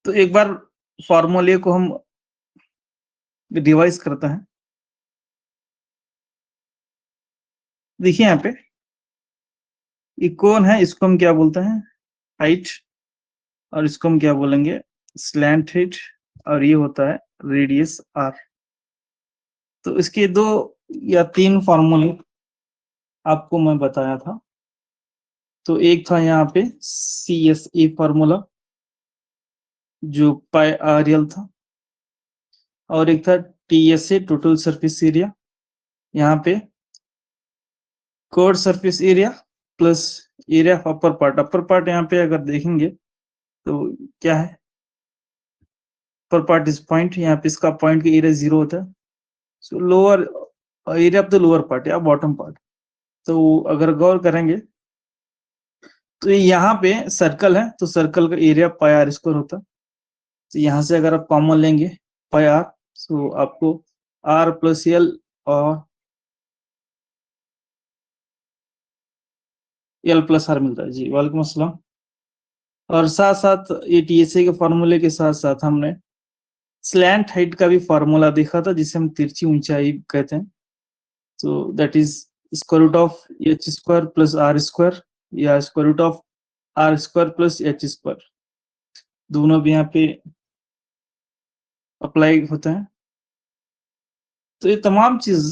तो एक बार फॉर्मूले को हम रिवाइज करते हैं। देखिए यहाँ पे ये कौन है, इसको हम क्या बोलते हैं, हाइट, और इसको हम क्या बोलेंगे, स्लैंट हाइट, और ये होता है रेडियस आर। तो इसके 2 या 3 फॉर्मूले आपको मैं बताया था। तो एक था यहाँ पे CSA फॉर्मूला जो पाई आर एल था, और एक था TSA टोटल सरफेस एरिया, यहाँ पे core surface area plus area of upper part. Upper part यहाँ पे अगर देखेंगे तो क्या है, अपर पार्ट इस पॉइंट, यहाँ पे इसका पॉइंट का एरिया 0 होता है। सो lower area of the lower part या बॉटम पार्ट। तो अगर गौर करेंगे तो यहाँ पे सर्कल है, तो सर्कल का एरिया पाई आर स्क्वायर होता है। तो यहाँ से अगर आप कॉमन लेंगे पाई आर, तो आपको आर प्लस एल और एल प्लस आर मिलता है। जी वालेकुम अस्सलाम। और साथ साथ ये TSA के फॉर्मूले के साथ साथ हमने स्लैंट हाइट का भी फॉर्मूला देखा था, जिसे हम तिरछी ऊंचाई कहते हैं। तो that is square root of H square plus R square, या square root of R square plus H square, दोनों भी यहाँ पे अप्लाई होता है। तो ये तमाम चीज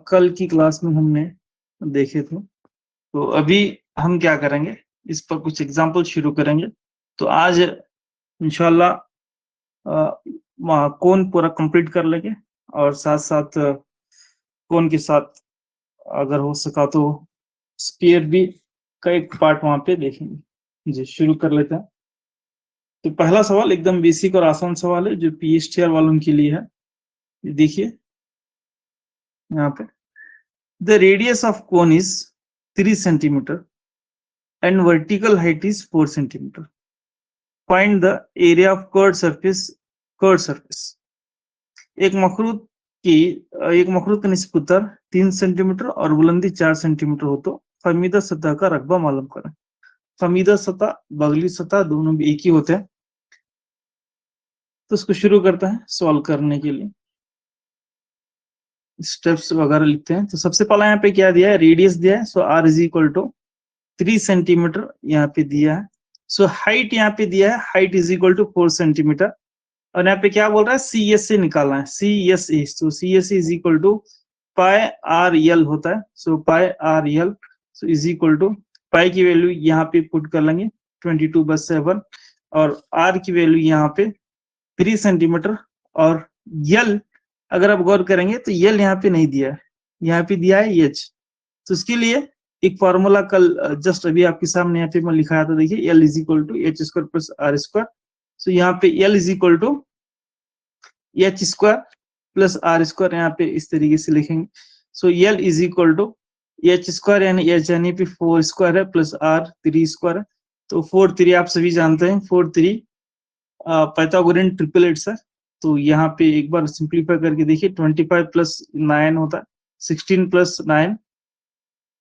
कल की क्लास में हमने देखे थे। तो अभी हम क्या करेंगे, इस पर कुछ एग्जाम्पल शुरू करेंगे। तो आज इंशाल्लाह कोन पूरा कंप्लीट कर लेंगे, और साथ साथ कोन के साथ अगर हो सका तो स्फीयर भी का एक पार्ट वहां पे देखेंगे। जी शुरू कर लेते हैं। तो पहला सवाल एकदम बेसिक और आसान सवाल है जो PSTR वालों के लिए है। देखिए यहाँ पे, the radius of cone is 3 centimetre and vertical height is 4 centimetre. Find the area of curved surface. Curved surface, एक मखरूत का निस्बत उत्तर 3 सेंटीमीटर और बुलंदी 4 सेंटीमीटर हो तो फमीदा सतह का रकबा मालूम करें। फमीदा सतह, बगली सतह दोनों भी एक ही होते हैं। तो इसको शुरू करते हैं सॉल्व करने के लिए, स्टेप्स वगैरह लिखते हैं। तो सबसे पहला यहाँ पे क्या दिया है, रेडियस दिया है। So R is equal to 3 centimetre यहाँ पे दिया है। सो हाइट यहाँ पे दिया है, height is equal to 4 centimetre. और यहाँ पे क्या बोल रहा है, CSA निकालना है, CSA। So CSA is equal to pi R L होता है। So pi R L so is equal to, पाई की वैल्यू यहाँ पे पुट कर लेंगे 22/7, और आर की वैल्यू यहाँ पे 3 सेंटीमीटर, और यल अगर आप गौर करेंगे तो यल यहाँ पे नहीं दिया है, यहाँ पे दिया है एच। तो इसके लिए एक फॉर्मूला कल जस्ट अभी आपके सामने यहाँ पे मैं लिखाया था, देखिए L is equal to H square plus R square. So यहाँ पे L is equal to H square plus R square, यहाँ पे इस तरीके से लिखेंगे। So L is equal to H square, यानी एच यानी पे 4 स्क्वायर है प्लस आर 3 स्क्वायर है। तो 4 3 आप सभी जानते हैं, 4 3 पाइथागोरियन ट्रिपलेट्स है। तो यहाँ पे एक बार सिंप्लीफाई करके देखिए, 25 प्लस 9 होता है, 16 प्लस 9।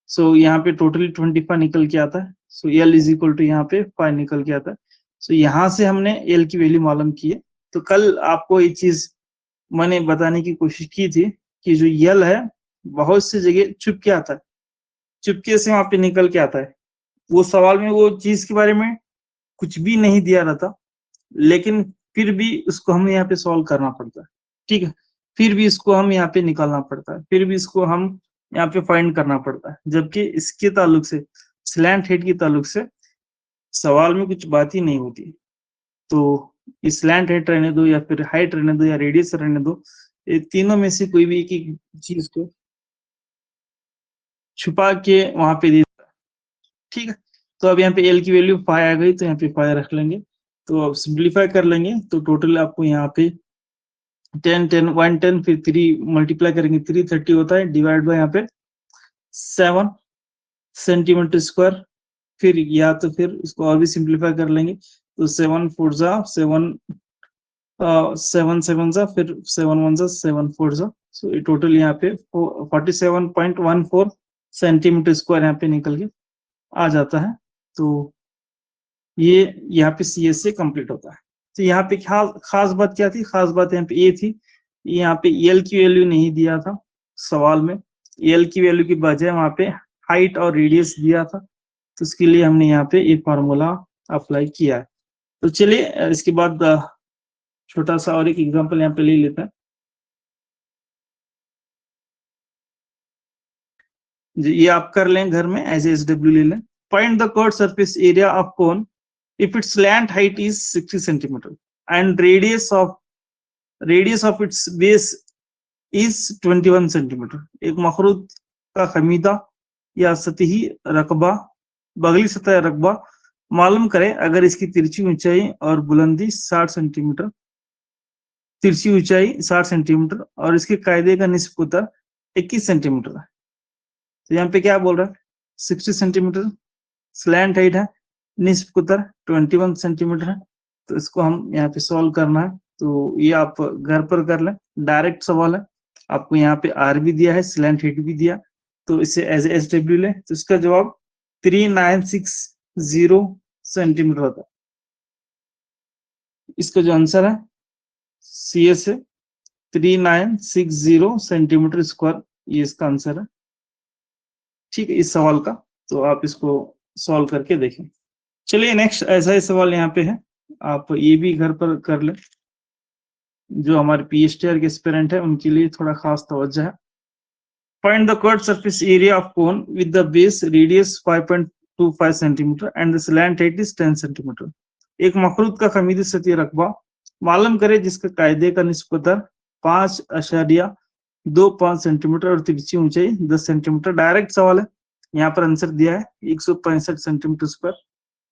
सो यहाँ पे टोटली 25 निकल के आता है। So L is equal to यहाँ पे 5 निकल के आता है। सो यहाँ से हमने एल की वैल्यू मालूम की है। तो कल आपको ये चीज मैंने बताने की कोशिश की थी कि जो यल है बहुत सी जगह छुप के आता है, चुपके से वहां पे निकल के आता है। वो सवाल में वो चीज के बारे में कुछ भी नहीं दिया रहता, लेकिन फिर भी उसको हमें यहाँ पे सॉल्व करना पड़ता है। ठीक है, फिर भी इसको हम यहाँ पे निकालना पड़ता है, फिर भी इसको हम यहाँ पे फाइंड करना पड़ता है। जबकि इसके ताल्लुक से, स्लैंट हेड के ताल्लुक से सवाल में कुछ बात ही नहीं होती। तो स्लैंट हेड रहने दो, या फिर हाइट रहने दो, या रेडियस रहने दो, ये तीनों में से कोई भी एक ही चीज को छुपा के वहां पे दे। ठीक है, तो अब यहाँ पे एल की वैल्यू 5 आ गई, तो यहाँ पे 5 रख लेंगे। तो अब सिंप्लीफाई कर लेंगे, तो टोटल आपको यहाँ पे 10 10 110, फिर 3 मल्टीप्लाई करेंगे 330 होता है, डिवाइड बाय यहाँ पे 7 सेंटीमीटर स्क्वायर। फिर या तो फिर इसको और भी सिंप्लीफाई कर लेंगे, तो 7 4 जा 7 7 7 जा, फिर 7 1 जा 7 4 जा। सो ये टोटल यहाँ पे 47.14 सेंटीमीटर स्क्वायर यहाँ पे निकल के आ जाता है। तो ये यहाँ पे CSA कंप्लीट होता है। तो यहाँ पे खास बात क्या थी? खास बात यहाँ पे ये थी, यहाँ पे एल की वैल्यू नहीं दिया था सवाल में, एल की वैल्यू की बजाय वहां पे हाइट और रेडियस दिया था, तो इसके लिए हमने यहाँ पे एक फॉर्मूला अप्लाई किया है। तो चलिए इसके बाद छोटा सा और एक एग्जांपल यहाँ पे ले लेते हैं जी, ये आप कर लें घर में, एज SW ले लें। Find the curve surface area of cone if its slant height is 60 centimeter and radius of its base is 21 centimeter। एक मखरूद का खमीदा या सतही रकबा, बगली सतह रकबा मालूम करें अगर इसकी तिरछी ऊंचाई और बुलंदी 60 सेंटीमीटर, तिरछी ऊंचाई 60 सेंटीमीटर और इसके कायदे का निस्फ कुतर 21 सेंटीमीटर है। तो यहाँ पे क्या बोल रहा है? 60 सेंटीमीटर स्लैंट हाइट है, निस्फ कुतर 21 सेंटीमीटर है। तो इसको हम यहाँ पे सॉल्व करना है, तो ये आप घर पर कर लें, डायरेक्ट सवाल है। आपको यहाँ पे आर भी दिया है, स्लैंट हाइट भी दिया, तो इसे एज SW लें। तो इसका जवाब 3960 सेंटीमीटर होता है। इसका जो आंसर है CS है 3960 सेंटीमीटर स्क्वायर, ये इसका आंसर है। ठीक है इस सवाल का, तो आप इसको सॉल्व करके देखें। चलिए नेक्स्ट ऐसा ही सवाल यहाँ पे है, आप ये भी घर पर कर लें। जो हमारे PSTR के एस्पिरेंट है उनके लिए थोड़ा खास तवज्जो है। Find the curved surface area of cone with the base radius 5.25 centimetre and the slant height is 10 centimetre. एक मखरूद का खमीदी सतही रकबा मालूम करे जिसका कायदे का निस्फ कुतर 5.25 सेंटीमीटर और तिरछी ऊंचाई 10 सेंटीमीटर। डायरेक्ट सवाल है, यहाँ पर आंसर दिया है 165 सेंटीमीटर पर।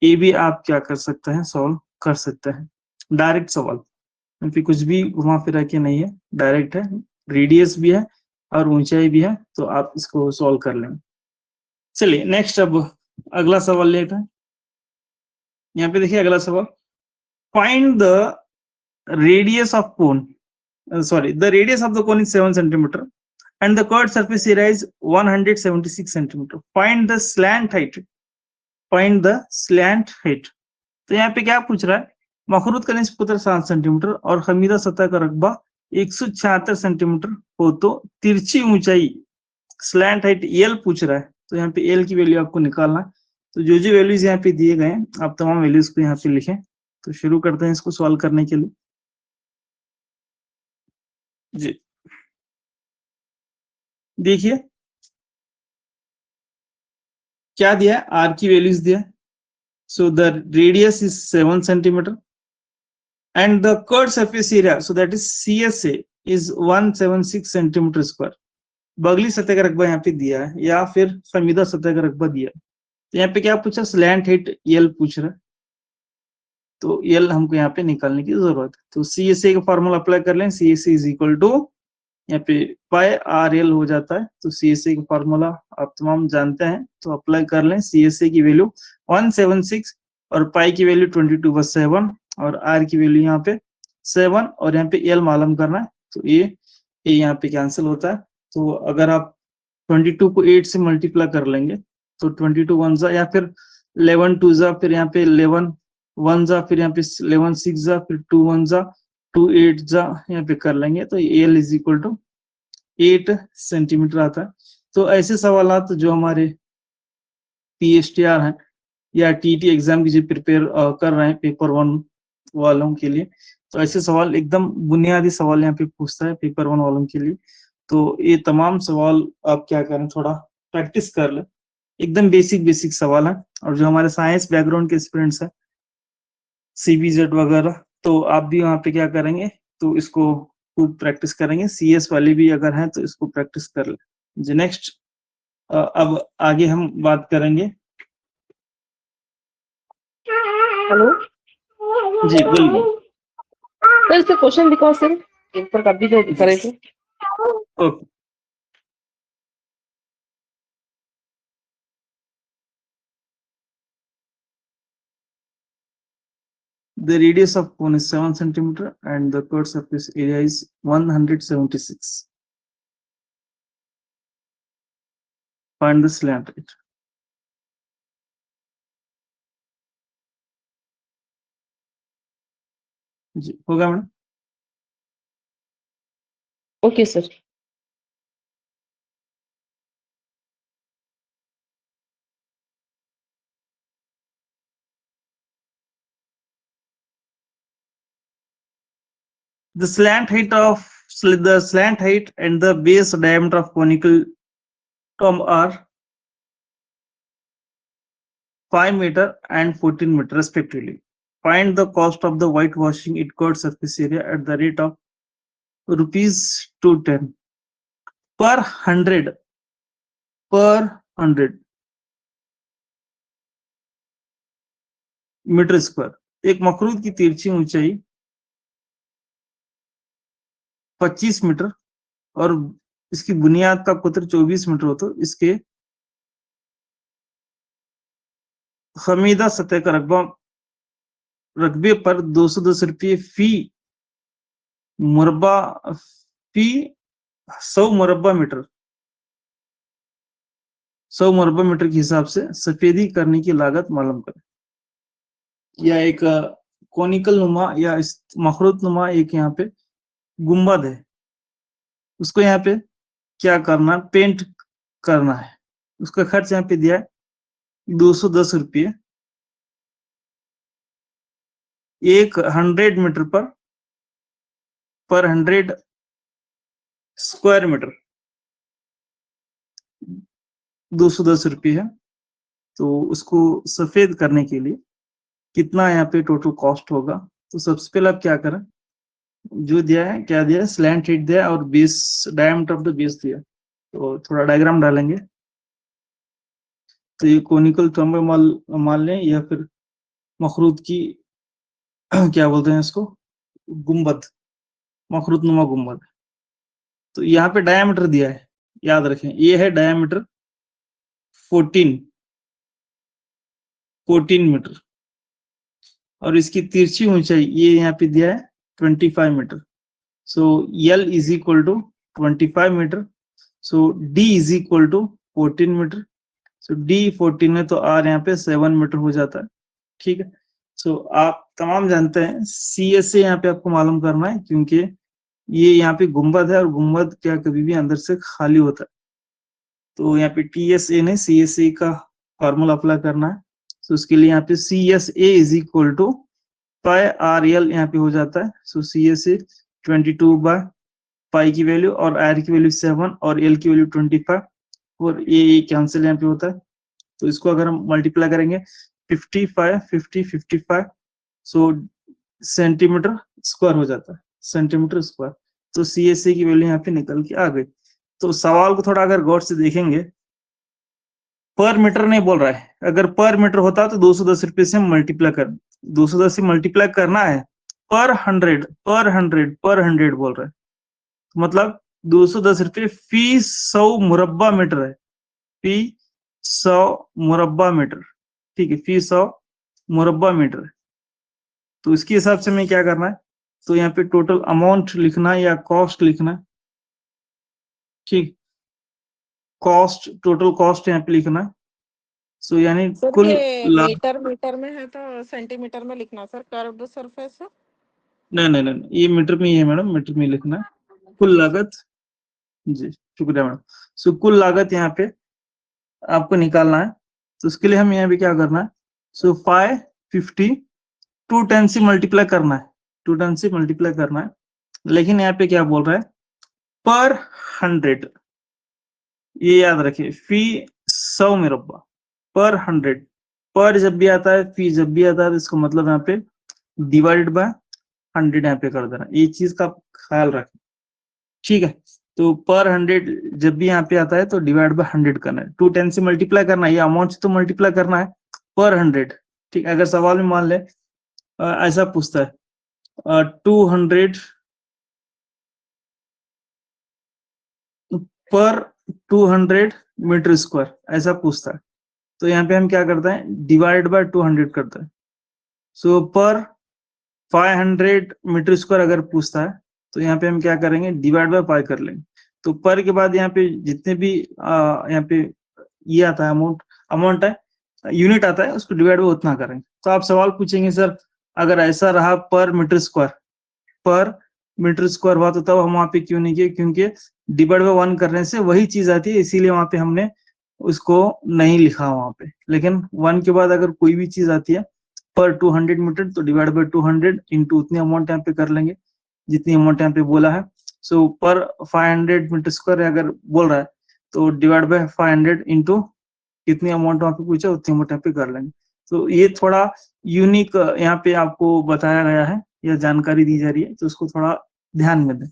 ये भी आप क्या कर सकते हैं? सॉल्व कर सकते हैं। डायरेक्ट सवाल, क्योंकि कुछ भी घुमा फिरा के नहीं है, डायरेक्ट है, रेडियस भी है और ऊंचाई भी है, तो आप इसको सॉल्व कर लेंगे। चलिए नेक्स्ट अब अगला सवाल लेते हैं। यहाँ पे देखिए अगला सवाल, find the radius of cone, sorry, the radius of the cone is 7 centimeter and the curved surface area is 176 centimeter. Find the slant height. Find the slant height. तो यहाँ पे क्या पूछ रहा है? मखरूद का निस्फ कुतर 7 सेंटीमीटर और खमीदा सतह का रकबा 176 सेंटीमीटर हो तो तिरछी ऊंचाई स्लैंट हाइट L पूछ रहा है। तो यहाँ पे L की वैल्यू आपको निकालना है। तो जो जो वैल्यूज यहाँ पे दिए गए हैं आप तमाम वैल्यूज को यहाँ पे लिखें। तो शुरू करते हैं इसको सॉल्व करने के लिए जी। देखिए क्या दिया है, आर की वैल्यूज दिया। So the radius is 7 centimetre and the curved surface area, so that is CSA, is 176 centimetre square. बगली सतह का रकबा यहाँ पे दिया है या फिर फमीदा सतह का रकबा दिया है। तो यहाँ पे क्या पूछा? स्लैंट हाइट L पूछ रहा है, तो L हमको यहाँ पे निकालने की जरूरत है। तो CSA का फॉर्मूला अप्लाई कर लें। CSA इज इक्वल टू यहाँ पे पाई RL हो जाता है। तो CSA का फॉर्मूला आप तमाम जानते हैं, तो अप्लाई कर लें। CSA की वैल्यू 176 और पाई की वैल्यू 22/7 और R की वैल्यू यहाँ पे 7 और यहाँ पे L मालूम करना है। तो ये यहाँ पे कैंसिल होता है। तो अगर आप 22 को 8 से मल्टीप्लाई कर लेंगे तो 22 1 जा, या फिर 11 2 जा, फिर यहाँ पे 11 1 जा, फिर यहाँ पे 11 6 जा, फिर 2 1 जा, 2 8 जा, यहाँ पे कर लेंगे तो L is equal to 8 centimetre आता है। तो ऐसे सवाल जो हमारे PSTR हैं या TT एग्जाम की जो प्रिपेयर कर रहे हैं पेपर 1 वालों के लिए, तो ऐसे सवाल एकदम बुनियादी सवाल यहाँ पे पूछता है पेपर 1 वालों के लिए। तो ये तमाम सवाल आप क्या करें, थोड़ा प्रैक्टिस कर लें। एकदम बेसिक बेसिक सवाल है। और जो हमारे साइंस बैकग्राउंड के स्टूडेंट्स हैं, CBZ वगैरह, तो आप भी वहाँ पे क्या करेंगे, तो इसको खूब प्रैक्टिस करेंगे। CS वाले भी अगर हैं तो इसको प्रैक्टिस कर लें जी। नेक्स्ट अब आगे हम बात करेंगे। हेलो जी बोलिए। सर, इसका क्वेश्चन दिखाओ सर, एक पर कभी तो दिखा रहे थे। Okay, the radius of cone is 7 centimeter and the curved surface area is 176. Find the slant height. जी होगा madam. Okay, sir. The slant height and the base diameter of conical tomb are 5 meter and 14 meter respectively. Find the cost of the whitewashing it got surface area at the rate of rupees 210 per 100 metre square. एक मकरूद की तिरछी ऊंचाई 25 metre और इसकी बुनियाद का कुतर 24 मीटर हो तो इसके खमीदा सतह का रकबे पर 210 रुपये फी मुरबा फी 100 मुरबा मीटर के हिसाब से सफेदी करने की लागत मालूम करें। या एक कोनिकल नुमा या इस मखरूत नुमा एक यहाँ पे गुंबद है, उसको यहाँ पे क्या करना, पेंट करना है। उसका खर्च यहाँ पे दिया है 210 रुपये 100 मीटर पर 100 स्क्वायर मीटर 210 रुपये है। तो उसको सफेद करने के लिए कितना यहाँ पे टोटल कॉस्ट होगा। तो सबसे पहले आप क्या करें, जो दिया है क्या दिया है, स्लैंट हेड दिया और base diameter of the base दिया। तो थोड़ा डायग्राम डालेंगे। तो ये कोनिकल टम्ब मान लें या फिर मखरूत की क्या बोलते हैं इसको, गुंबद, मखरूत नुमा गुंबद। तो यहाँ पे डायमीटर दिया है, याद रखें ये है डायमीटर 14 मीटर और इसकी तिरछी ऊंचाई ये यहाँ पे दिया है 25 metre. So L is equal to 25 metre. So D is equal to 14 metre. So D 14 है तो R यहाँ पे 7 मीटर हो जाता है। ठीक है। सो आप तमाम जानते हैं CSA यहाँ पे आपको मालूम करना है, क्योंकि ये यहाँ पे गुंबद है और गुंबद क्या कभी भी अंदर से खाली होता है। तो यहाँ पे TSA ने CSA का फॉर्मूला अप्लाई करना है। तो उसके लिए यहाँ पे CSA is equal to pi RL यहाँ पे हो जाता है। सो CSA 22 बाय पाई की वैल्यू और R की वैल्यू 7 और L की वैल्यू 25 और ये कैंसिल यहाँ पे होता है। तो इसको अगर हम मल्टीप्लाई करेंगे 55 सो सेंटीमीटर स्क्वायर हो जाता है, सेंटीमीटर स्क्वायर। तो CSA की वैल्यू यहाँ पे निकल के आ गई। तो सवाल को थोड़ा अगर गौर से देखेंगे, पर मीटर नहीं बोल रहा है। अगर पर मीटर होता तो 210 रुपये से मल्टीप्लाई कर 210 से मल्टीप्लाई करना है। पर हंड्रेड बोल रहा है, मतलब 210 रुपये फी 100 मुरब्बा मीटर है, फी 100 मुरब्बा मीटर। ठीक है, फी 100 मुरब्बा मीटर है। तो इसके हिसाब से हमें क्या करना है, तो यहाँ पे टोटल अमाउंट लिखना है या कॉस्ट लिखना है। ठीक, कॉस्ट, टोटल कॉस्ट यहाँ पे लिखना है। सो यानी सर कुल ये मीटर में है तो सेंटीमीटर में लिखना सर, कर्व्ड सरफेस है। नहीं, ये मीटर में ही है मैडम, मीटर में लिखना है। कुल लागत, जी शुक्रिया मैडम। सो कुल लागत यहाँ पे आपको निकालना है। तो उसके लिए हम यहाँ पे क्या करना है, सो 550 210 से मल्टीप्लाई करना है, 210 से मल्टीप्लाई करना है। लेकिन यहाँ पे क्या बोल रहा है, पर 100, ये याद रखिए, फी 100 मुरब्बा पर 100। पर जब भी आता है, फी जब भी आता है, तो इसका मतलब यहाँ पे डिवाइडेड बाय 100 यहाँ पे कर देना। ये चीज का ख्याल रखें। ठीक है, तो पर 100 जब भी यहाँ पे आता है तो डिवाइड बाय 100 करना है, 210 से मल्टीप्लाई करना है, ये अमाउंट से तो मल्टीप्लाई करना है पर 100। ठीक, अगर सवाल में मान ले ऐसा पूछता है 200 पर 200 मीटर स्क्वायर, ऐसा पूछता है, तो यहाँ पे हम क्या करते हैं, डिवाइड बाय 200 करते हैं। सो पर 500 मीटर स्क्वायर अगर पूछता है तो यहाँ पे हम क्या करेंगे, डिवाइड बाय पाई कर लेंगे। तो पर के बाद यहाँ पे जितने भी यहाँ पे ये आता है अमाउंट है, यूनिट आता है, उसको डिवाइड बाय उतना करेंगे। तो आप सवाल पूछेंगे सर अगर ऐसा रहा पर मीटर स्क्वायर पर मीटर स्क्वायर हुआ, तो तब हम वहां पे क्यों नहीं किए, क्योंकि डिवाइड बाय 1 करने से वही चीज आती है, इसीलिए वहां पे हमने उसको नहीं लिखा वहां पे। लेकिन 1 के बाद अगर कोई भी चीज आती है पर 200 मीटर, तो डिवाइड बाय 200 इंटू उतनी अमाउंट यहाँ पे कर लेंगे जितनी अमाउंट यहाँ पे बोला है। सो पर 500 मीटर स्क्वायर अगर बोल रहा है तो डिवाइड बाय 500 इंटू कितनी अमाउंट वहां पे पूछा उतनी अमाउंट यहाँ पे कर लेंगे। तो ये थोड़ा यूनिक यहाँ पे आपको बताया गया है या जानकारी दी जा रही है, तो उसको थोड़ा ध्यान में दें।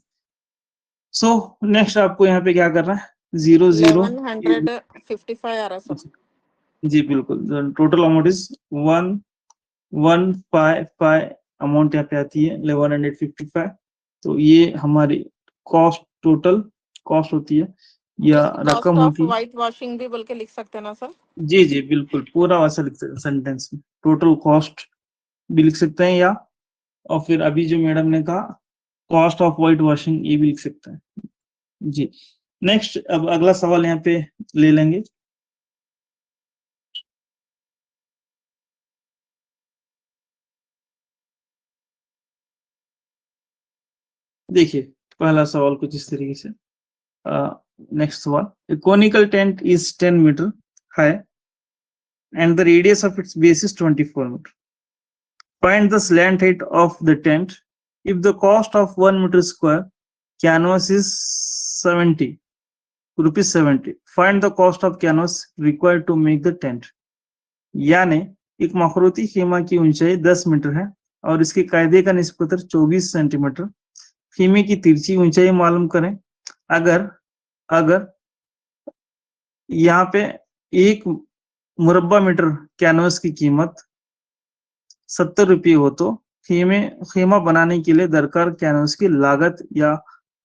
सो नेक्स्ट आपको यहाँ पे क्या करना है, 0 0 1155 आ रहा सर। जी बिल्कुल, टोटल अमाउंट इज 1155 अमाउंट यहाँ पे आती है 1155। तो ये हमारी कॉस्ट, टोटल कॉस्ट होती है या रकम होती है। व्हाइट वॉशिंग भी बोल के लिख सकते हैं ना सर? जी जी बिल्कुल, पूरा वैसा लिख सकते हैं सेंटेंस में, टोटल कॉस्ट भी लिख सकते हैं, या और फिर अभी जो मैडम ने कहा कॉस्ट ऑफ व्हाइट वॉशिंग, ये भी लिख सकते हैं जी। नेक्स्ट, अब अगला सवाल यहाँ पे ले लेंगे। देखिए पहला सवाल कुछ इस तरीके से, नेक्स्ट सवाल, conical tent is 10 metre high and the radius of its base is 24 meter. Find the slant height of the tent if the cost of 1 meter square canvas is 70 rupees 70. Find the cost of canvas required to make the tent. यानी एक मखरूती खेमा की ऊंचाई 10 metre है और इसके कायदे का निस्बतर 24 सेंटीमीटर। खेमे की तिरछी ऊंचाई मालूम करें। अगर यहाँ पे 1 मुरब्बा मीटर कैनवस की कीमत 70 रुपये हो तो खेमा बनाने के लिए दरकार कैनवस की लागत या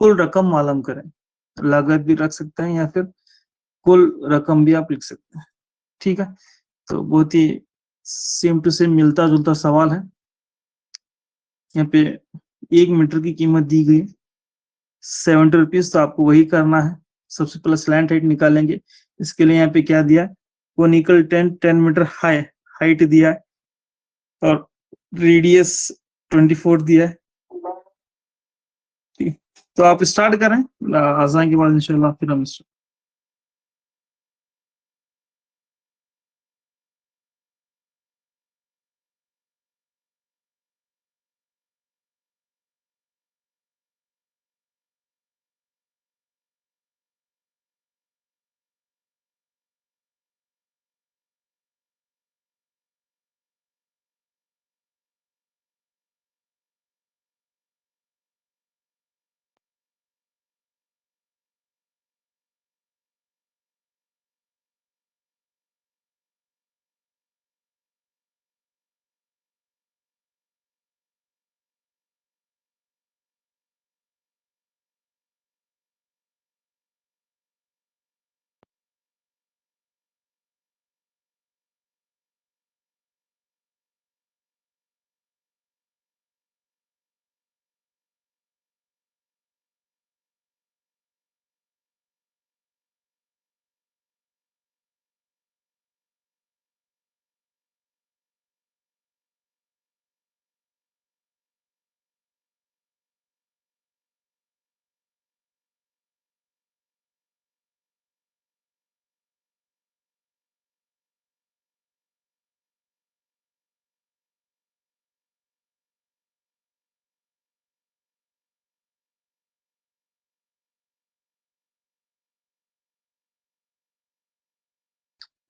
कुल रकम मालूम करें। लागत भी रख सकते हैं या फिर कुल रकम भी आप लिख सकते हैं। ठीक है, तो बहुत ही सेम टू सेम मिलता जुलता सवाल है। यहाँ पे 1 मीटर की कीमत दी गई 70 रुपीज, तो आपको वही करना है। सबसे पहले स्लैंट हाइट निकालेंगे। इसके लिए यहाँ पे क्या दिया है, कोनिकल टेंट 10 मीटर हाइट दिया है और रेडियस 24 दिया है। ठीक, तो आप स्टार्ट करें, आज़ान के बाद इंशाल्लाह फिर हम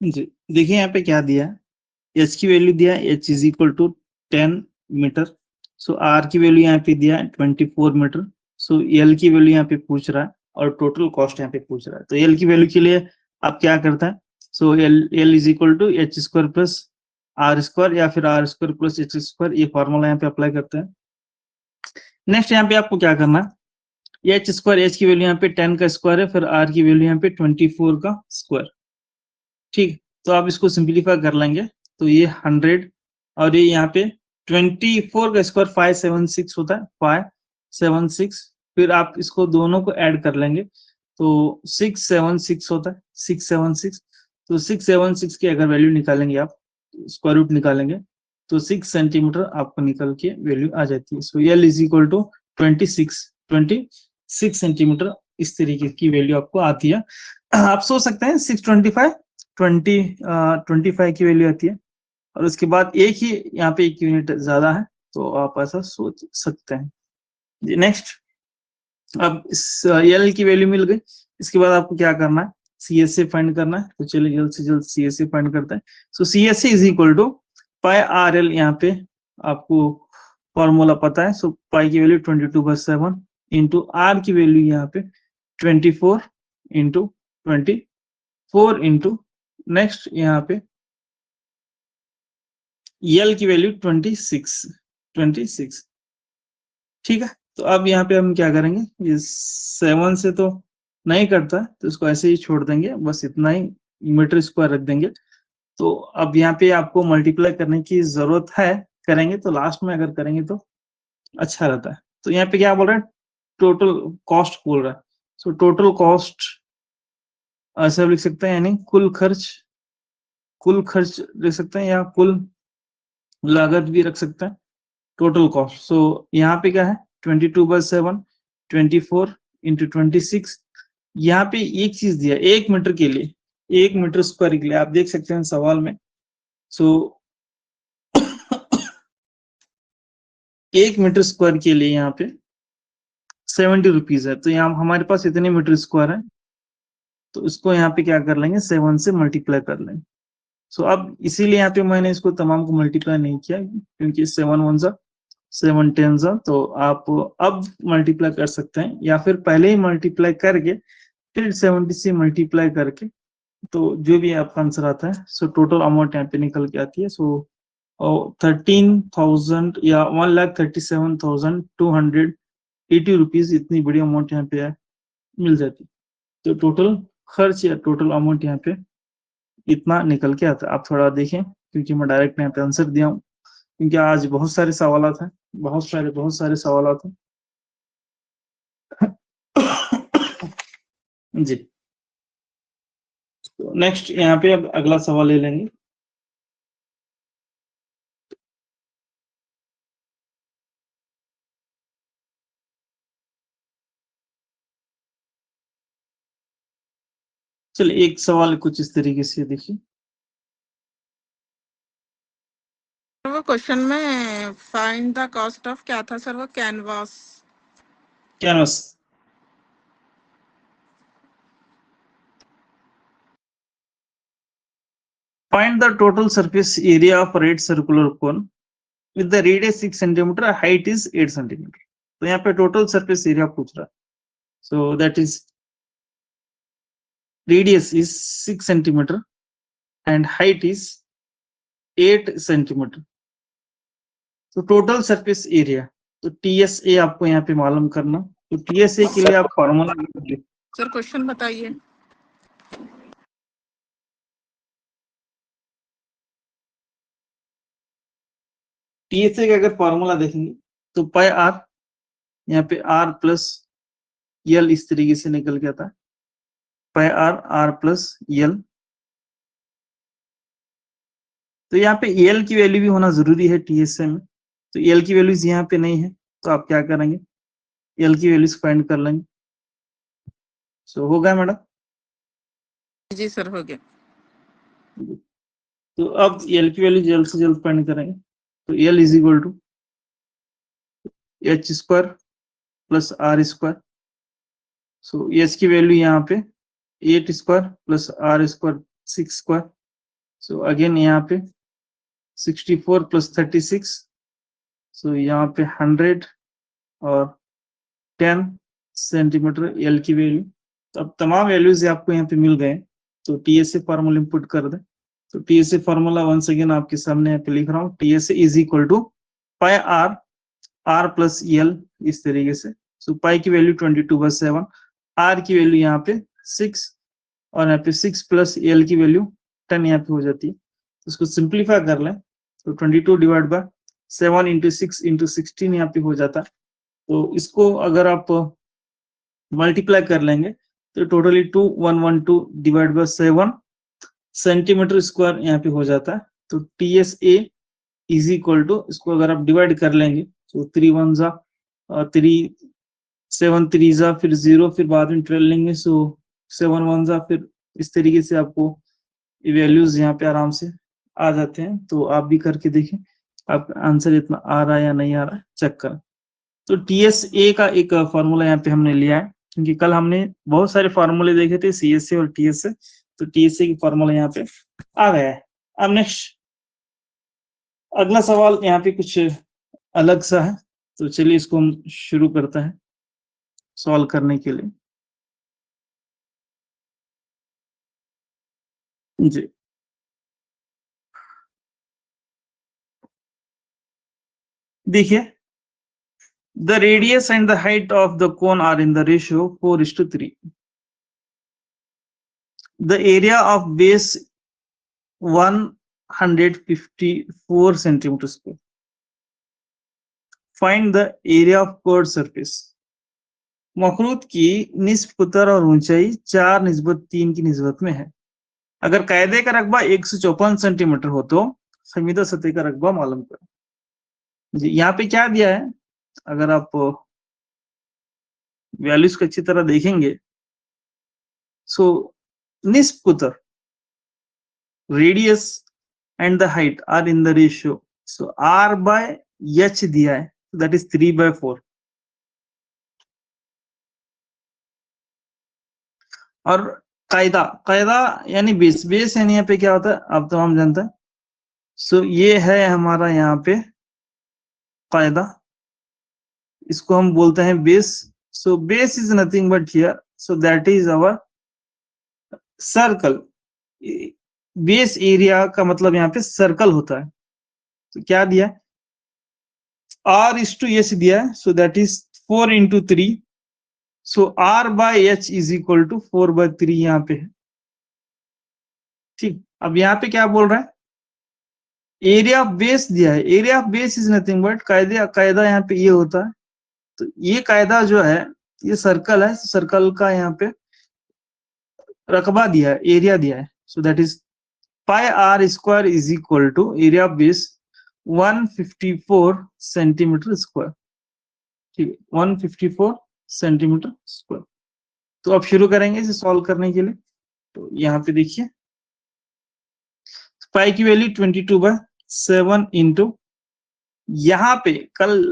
जी देखिए यहाँ पे क्या दिया है, एच की वैल्यू दिया है H is equal to 10 metre. So R की वैल्यू यहाँ पे दिया है 24 मीटर। सो एल की वैल्यू यहाँ पे पूछ रहा है और टोटल कॉस्ट यहाँ पे पूछ रहा है। तो एल की वैल्यू के लिए आप क्या करते हैं, so L is equal to H square plus R square या फिर R square plus H square, ये फॉर्मूला यहाँ पे अप्लाई करते हैं। नेक्स्ट यहाँ पे आपको क्या करना है, एच स्क्वायर, एच की वैल्यू यहाँ पे 10 का स्क्वायर है, फिर आर की वैल्यू यहाँ पे 24 का स्क्वायर। ठीक, तो आप इसको सिंप्लीफाई कर लेंगे तो ये 100 और ये यहाँ पे 24 का स्क्वायर 576 होता है, 576। फिर आप इसको दोनों को ऐड कर लेंगे तो 676 होता है, 676। तो 676 की अगर वैल्यू निकालेंगे आप, स्क्वायर रूट निकालेंगे तो 6 सेंटीमीटर आपको निकल के वैल्यू आ जाती है। So L is equal to 26 centimetre इस तरीके की वैल्यू आपको आती है। आप सोच सकते हैं 25 की वैल्यू आती है, और उसके बाद एक ही यहाँ पे एक यूनिट ज्यादा है, तो आप ऐसा सोच सकते हैं। नेक्स्ट, अब इस एल की वैल्यू मिल गई, इसके बाद आपको क्या करना है, CSA फाइंड करना है। तो चलिए जल्द से जल्द CSA फाइंड करते हैं। So CSA is equal to pi RL, यहाँ पे आपको फॉर्मूला पता है। सो पाई की वैल्यू 22/7 इंटू आर की वैल्यू यहाँ पे 24 इंटू 24 इंटू नेक्स्ट यहाँ पे एल की वैल्यू 26। ठीक है, तो अब यहाँ पे हम क्या करेंगे, ये 7 से तो नहीं करता, तो इसको ऐसे ही छोड़ देंगे, बस इतना ही मीटर स्क्वायर रख देंगे। तो अब यहाँ पे आपको मल्टीप्लाई करने की जरूरत है, करेंगे तो लास्ट में अगर करेंगे तो अच्छा रहता है। तो यहाँ पे क्या बोल रहा है, टोटल कॉस्ट बोल रहा है। सो टोटल कॉस्ट ऐसा लिख सकते हैं, यानी कुल खर्च लिख सकते हैं, या कुल लागत भी रख सकते हैं, टोटल कॉस्ट। सो यहाँ पे क्या है, 22/7 24 इंटू 26। यहाँ पे एक चीज दिया, 1 मीटर के लिए, 1 मीटर स्क्वायर के लिए, आप देख सकते हैं सवाल में। सो 1 मीटर स्क्वायर के लिए यहाँ पे 70 रुपीज है। तो यहाँ हमारे पास इतने मीटर स्क्वायर है, तो इसको यहाँ पे क्या कर लेंगे, 7 से मल्टीप्लाई कर लेंगे। सो अब इसीलिए यहाँ पे मैंने इसको तमाम को मल्टीप्लाई नहीं किया, क्योंकि 7 1 जा 7 10 जा, तो आप अब मल्टीप्लाई कर सकते हैं, या फिर पहले ही मल्टीप्लाई करके फिर 70 से मल्टीप्लाई करके, तो जो भी आपका आंसर आता है, सो टोटल अमाउंट यहाँ पे निकल के आती है। सो 13,000 या 1,37,280 रुपीज, इतनी बड़ी अमाउंट यहाँ पे मिल जाती है। तो टोटल खर्च या टोटल अमाउंट यहाँ पे इतना निकल के आता है। आप थोड़ा देखें, क्योंकि मैं डायरेक्ट यहाँ पे आंसर दिया हूँ, क्योंकि आज बहुत सारे सवाल हैं, बहुत सारे सवाल हैं। जी, तो नेक्स्ट यहाँ पे अब अगला सवाल ले लेंगे। चलिए एक सवाल कुछ इस तरीके से देखिए। वो क्वेश्चन में फाइंड द कॉस्ट ऑफ क्या था सर, वो canvas. Find the total surface area of right circular cone with the radius 6 centimeter, height is 8 centimeter. तो यहाँ पे टोटल सरफेस एरिया पूछ रहा है। So that is radius is 6 centimeter and height is 8 centimeter. तो total surface area, तो TSA आपको यहाँ पे मालूम करना। तो TSA के लिए आप फॉर्मूला, सर क्वेश्चन बताइए। TSA का अगर फॉर्मूला देखेंगे तो पाई R, यहाँ पे R प्लस L इस तरीके से निकल के आता है, पाई R प्लस L। तो यहाँ पे L की वैल्यू भी होना जरूरी है TSA में, तो L की वैल्यूज यहाँ पे नहीं है, तो आप क्या करेंगे, L की वैल्यूज फाइंड कर लेंगे। सो हो गया मैडम? जी सर, हो गया। तो अब L की वैल्यू जल्द से जल्द फाइंड करेंगे। तो L is equal to H square plus R square. So H की वैल्यू यहाँ पे 8 square plus R square 6 square. So again यहाँ पे 64 प्लस 36, सो यहाँ पे 100 और 10 सेंटीमीटर L की वैल्यू। तो अब तमाम वैल्यूज आपको यहाँ पे मिल गए, तो TSA फॉर्मूला इंपुट कर दें। तो TSA फॉर्मूला वंस अगेन आपके सामने यहाँ पे लिख रहा हूँ, TSA is equal to pi R plus L इस तरीके से। सो पाई की वैल्यू 22/7, R की वैल्यू यहाँ पे 6, और यहाँ पे 6 प्लस L की वैल्यू 10 यहाँ पे हो जाती है। तो इसको सिंप्लीफाई कर लें, तो 22 डिवाइड बाय 7 इंटू 6 इंटू 16 यहाँ पे हो जाता है। तो इसको अगर आप मल्टीप्लाई कर लेंगे तो totally 2112 divide by 7 centimetre square यहाँ पे हो जाता है। तो TSA इज इक्वल टू, इसको अगर आप डिवाइड कर लेंगे तो 3 1 जा 3 7 3 जा फिर 0 फिर बाद में 12 लेंगे, सो 7 1 जा, फिर इस तरीके से आपको वैल्यूज यहाँ पे आराम से आ जाते हैं। तो आप भी करके देखें आप आंसर इतना आ रहा है या नहीं आ रहा है, चेक करें। तो TSA का एक फॉर्मूला यहाँ पे हमने लिया है, क्योंकि कल हमने बहुत सारे फॉर्मूले देखे थे CSA और TSA, तो TSA की फॉर्मूला यहाँ पे आ गया है। अब नेक्स्ट अगला सवाल यहाँ पे कुछ अलग सा है, तो चलिए इसको हम शुरू करते हैं सॉल्व करने के लिए। जी, देखिए, the radius and the height of the cone are in the ratio 4:3. The area of base 154 centimeter square. Find the area of curved surface. मखरूत की निस्फ कुतर और ऊंचाई 4:3 की निस्बत में है। अगर कायदे का रकबा 154 सेंटीमीटर हो तो समीदा सतह का रकबा मालूम करें। जी, यहाँ पे क्या दिया है, अगर आप वैल्यूज को अच्छी तरह देखेंगे, सो निस्फ कुतर radius and the height are in the ratio, so R/H दिया है, दैट इज 3/4। और कायदा यानी बेस यानी यहाँ पे क्या होता है अब तो हम जानते हैं। सो ये है हमारा यहाँ पे कायदा, इसको हम बोलते हैं base. So base is nothing but here, so that is our circle. Base area का मतलब यहाँ पे सर्कल होता है। तो क्या दिया है, R/H दिया है, so that is 4 × 3, so R/H is equal to 4/3 यहाँ पे है। ठीक, अब यहाँ पे क्या बोल रहा है, एरिया ऑफ बेस दिया है। Area of base is nothing but कायदा यहाँ पे ये होता है। तो ये कायदा जो है, ये सर्कल है, सर्कल का यहाँ पे रकबा दिया है, एरिया दिया है, so that is πr² is equal to area of base 154 centimetre square. ठीक है, 154 सेंटीमीटर स्क्वायर। तो अब शुरू करेंगे इसे सॉल्व करने के लिए। तो यहाँ पे देखिए, पाई की वैल्यू 22/7 इंटू, यहाँ पे कल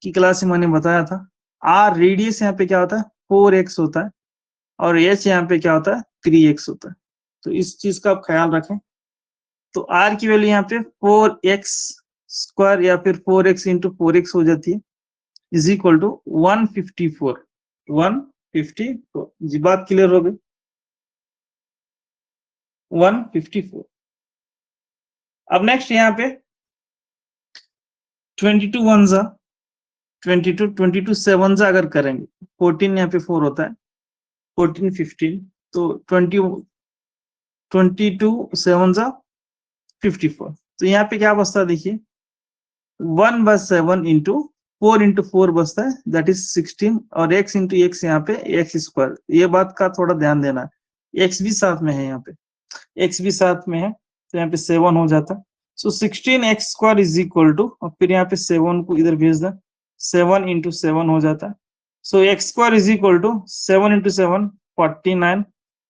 की क्लास में मैंने बताया था R रेडियस यहाँ पे क्या होता है 4x होता है, और H यहाँ पे क्या होता है 3x होता है। तो इस चीज का आप ख्याल रखें। तो R की वैल्यू यहाँ पे 4x² या फिर 4x × 4x हो जाती है, इज इक्वल टू 154 जी, बात क्लियर हो गई, 154। अब नेक्स्ट यहाँ पे 22 1 जा 22, 22 7 जा अगर करेंगे, 14 यहाँ पे 4 होता है, 14 15, तो 22 7 जा 54। तो यहाँ पे क्या बचता है देखिए, 1/7 × 4 × 4 बचता है, दैट इज 16, और x × x यहाँ पे x²। ये बात का थोड़ा ध्यान देना है, x भी साथ में है, यहाँ पे x भी साथ में है, तो यहाँ पे 7 हो जाता है। सो 16x² इज इक्वल टू, और फिर यहाँ पे 7 को इधर भेज दें, 7 × 7 हो जाता है। So x² is equal to 7 × 7 49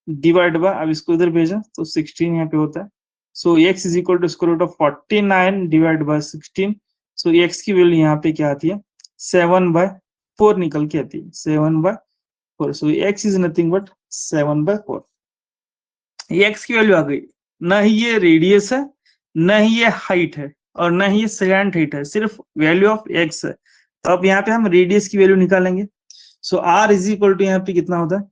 divide by, अब इसको इधर भेजा तो 16 यहाँ पे होता है। So x is equal to square root of 49 divide by 16। So x की वैल्यू यहाँ पे क्या आती है 7/4 निकल के आती है, 7/4। सो x is nothing but 7/4। x की वैल्यू आ गई, न ही ये रेडियस है, न ही ये हाइट है, और न ही ये सेकेंड हाइट है, सिर्फ वैल्यू ऑफ x है। तो अब यहाँ पे हम रेडियस की वैल्यू निकालेंगे। सो R इज इक्वल टू यहाँ पे कितना होता है